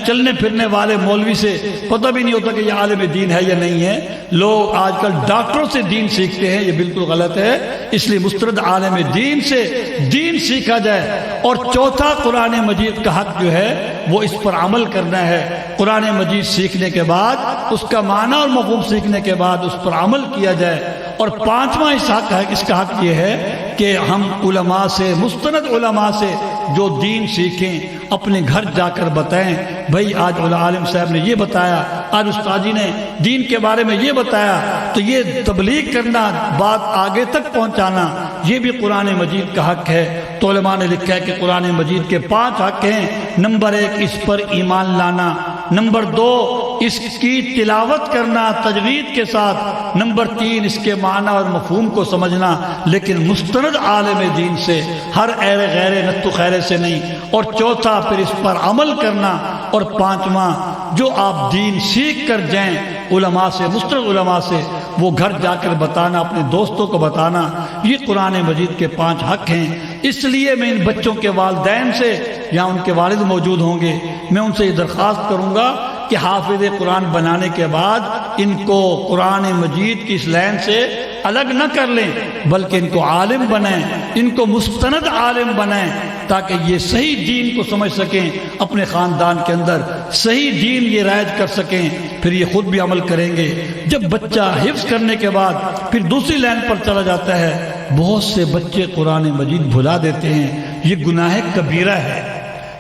چلنے پھرنے والے مولوی سے پتہ بھی نہیں ہوتا کہ یہ عالم دین ہے یا نہیں ہے. لوگ آج کل ڈاکٹروں سے دین سیکھتے ہیں، یہ بالکل غلط ہے. اس لیے مستند عالم دین سے دین سیکھا جائے. اور چوتھا، قرآن مجید کا حق جو ہے وہ اس پر عمل کرنا ہے. قرآن مجید سیکھنے کے بعد، اس کا معنی اور مفہوم سیکھنے کے بعد اس پر عمل کیا جائے. اور پانچواں اس کا حق یہ ہے کہ ہم علماء سے، مستند علماء سے جو دین سیکھیں، اپنے گھر جا کر بتائیں بھائی آج عالم صاحب نے یہ بتایا، آج استاد جی نے دین کے بارے میں یہ بتایا. تو یہ تبلیغ کرنا، بات آگے تک پہنچانا، یہ بھی قرآن مجید کا حق ہے. تو علماء نے لکھا ہے کہ قرآن مجید کے 5 حق ہیں. نمبر 1، اس پر ایمان لانا. نمبر 2، اس کی تلاوت کرنا تجوید کے ساتھ. نمبر 3، اس کے معنی اور مفہوم کو سمجھنا، لیکن مستند عالم دین سے، ہر ایرے غیرے نتو خیرے سے نہیں. اور چوتھا، پھر اس پر عمل کرنا. اور پانچواں، جو آپ دین سیکھ کر جائیں علماء سے، مستند علماء سے، وہ گھر جا کر بتانا، اپنے دوستوں کو بتانا. یہ قرآن مجید کے 5 حق ہیں. اس لیے میں ان بچوں کے والدین سے، یا ان کے والد موجود ہوں گے، میں ان سے یہ درخواست کروں گا کہ حافظ قرآن بنانے کے بعد ان کو قرآن مجید کی اس لائن سے الگ نہ کر لیں، بلکہ ان کو عالم بنائیں، ان کو مستند عالم بنائیں، تاکہ یہ صحیح دین کو سمجھ سکیں، اپنے خاندان کے اندر صحیح دین یہ رائج کر سکیں. پھر یہ خود بھی عمل کریں گے. جب بچہ حفظ کرنے کے بعد پھر دوسری لائن پر چلا جاتا ہے، بہت سے بچے قرآن مجید بھلا دیتے ہیں. یہ گناہ کبیرہ ہے،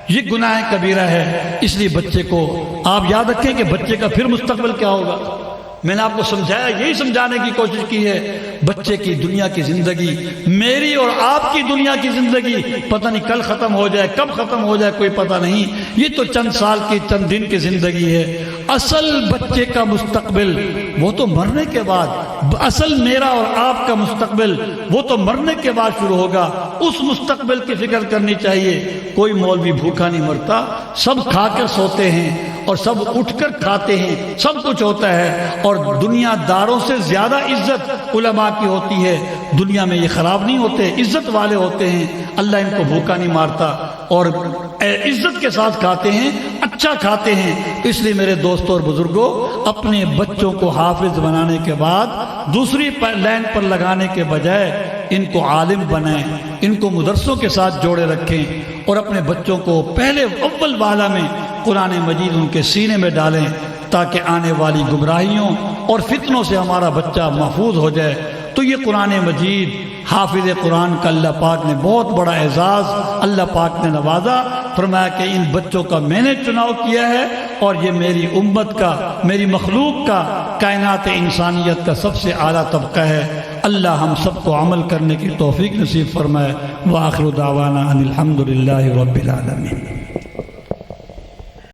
یہ گناہ کبیرہ ہے. اس لیے بچے کو آپ یاد رکھیں کہ بچے کا پھر مستقبل کیا ہوگا. میں نے آپ کو سمجھایا، یہی سمجھانے کی کوشش کی ہے. بچے کی دنیا کی زندگی، میری اور آپ کی دنیا کی زندگی پتہ نہیں کل ختم ہو جائے، کب ختم ہو جائے کوئی پتہ نہیں. یہ تو چند سال کی، چند دن کی زندگی ہے. اصل بچے کا مستقبل وہ تو مرنے کے بعد، اصل میرا اور آپ کا مستقبل وہ تو مرنے کے بعد شروع ہوگا. اس مستقبل کی فکر کرنی چاہیے. کوئی مولوی بھوکا نہیں مرتا، سب کھا کر سوتے ہیں اور سب اٹھ کر کھاتے ہیں، سب کچھ ہوتا ہے. اور دنیا داروں سے زیادہ عزت علماء کی ہوتی ہے. دنیا میں یہ خراب نہیں ہوتے، عزت والے ہوتے ہیں. اللہ ان کو بھوکا نہیں مارتا اور عزت کے ساتھ کھاتے ہیں، اچھا کھاتے ہیں. اس لیے میرے دوستوں اور بزرگوں، اپنے بچوں کو حافظ بنانے کے بعد دوسری لائن پر لگانے کے بجائے ان کو عالم بنائیں، ان کو مدرسوں کے ساتھ جوڑے رکھیں، اور اپنے بچوں کو پہلے اول والا میں قرآن مجید ان کے سینے میں ڈالیں، تاکہ آنے والی گمراہیوں اور فتنوں سے ہمارا بچہ محفوظ ہو جائے. تو یہ قرآن مجید، حافظ قرآن کا اللہ پاک نے بہت بڑا اعزاز اللہ پاک نے نوازا. فرمایا کہ ان بچوں کا میں نے چناؤ کیا ہے، اور یہ میری امت کا، میری مخلوق کا، کائنات انسانیت کا سب سے اعلیٰ طبقہ ہے. اللہ ہم سب کو عمل کرنے کی توفیق نصیب فرمائے. وآخر دعوانا ان الحمد للہ رب العالمین.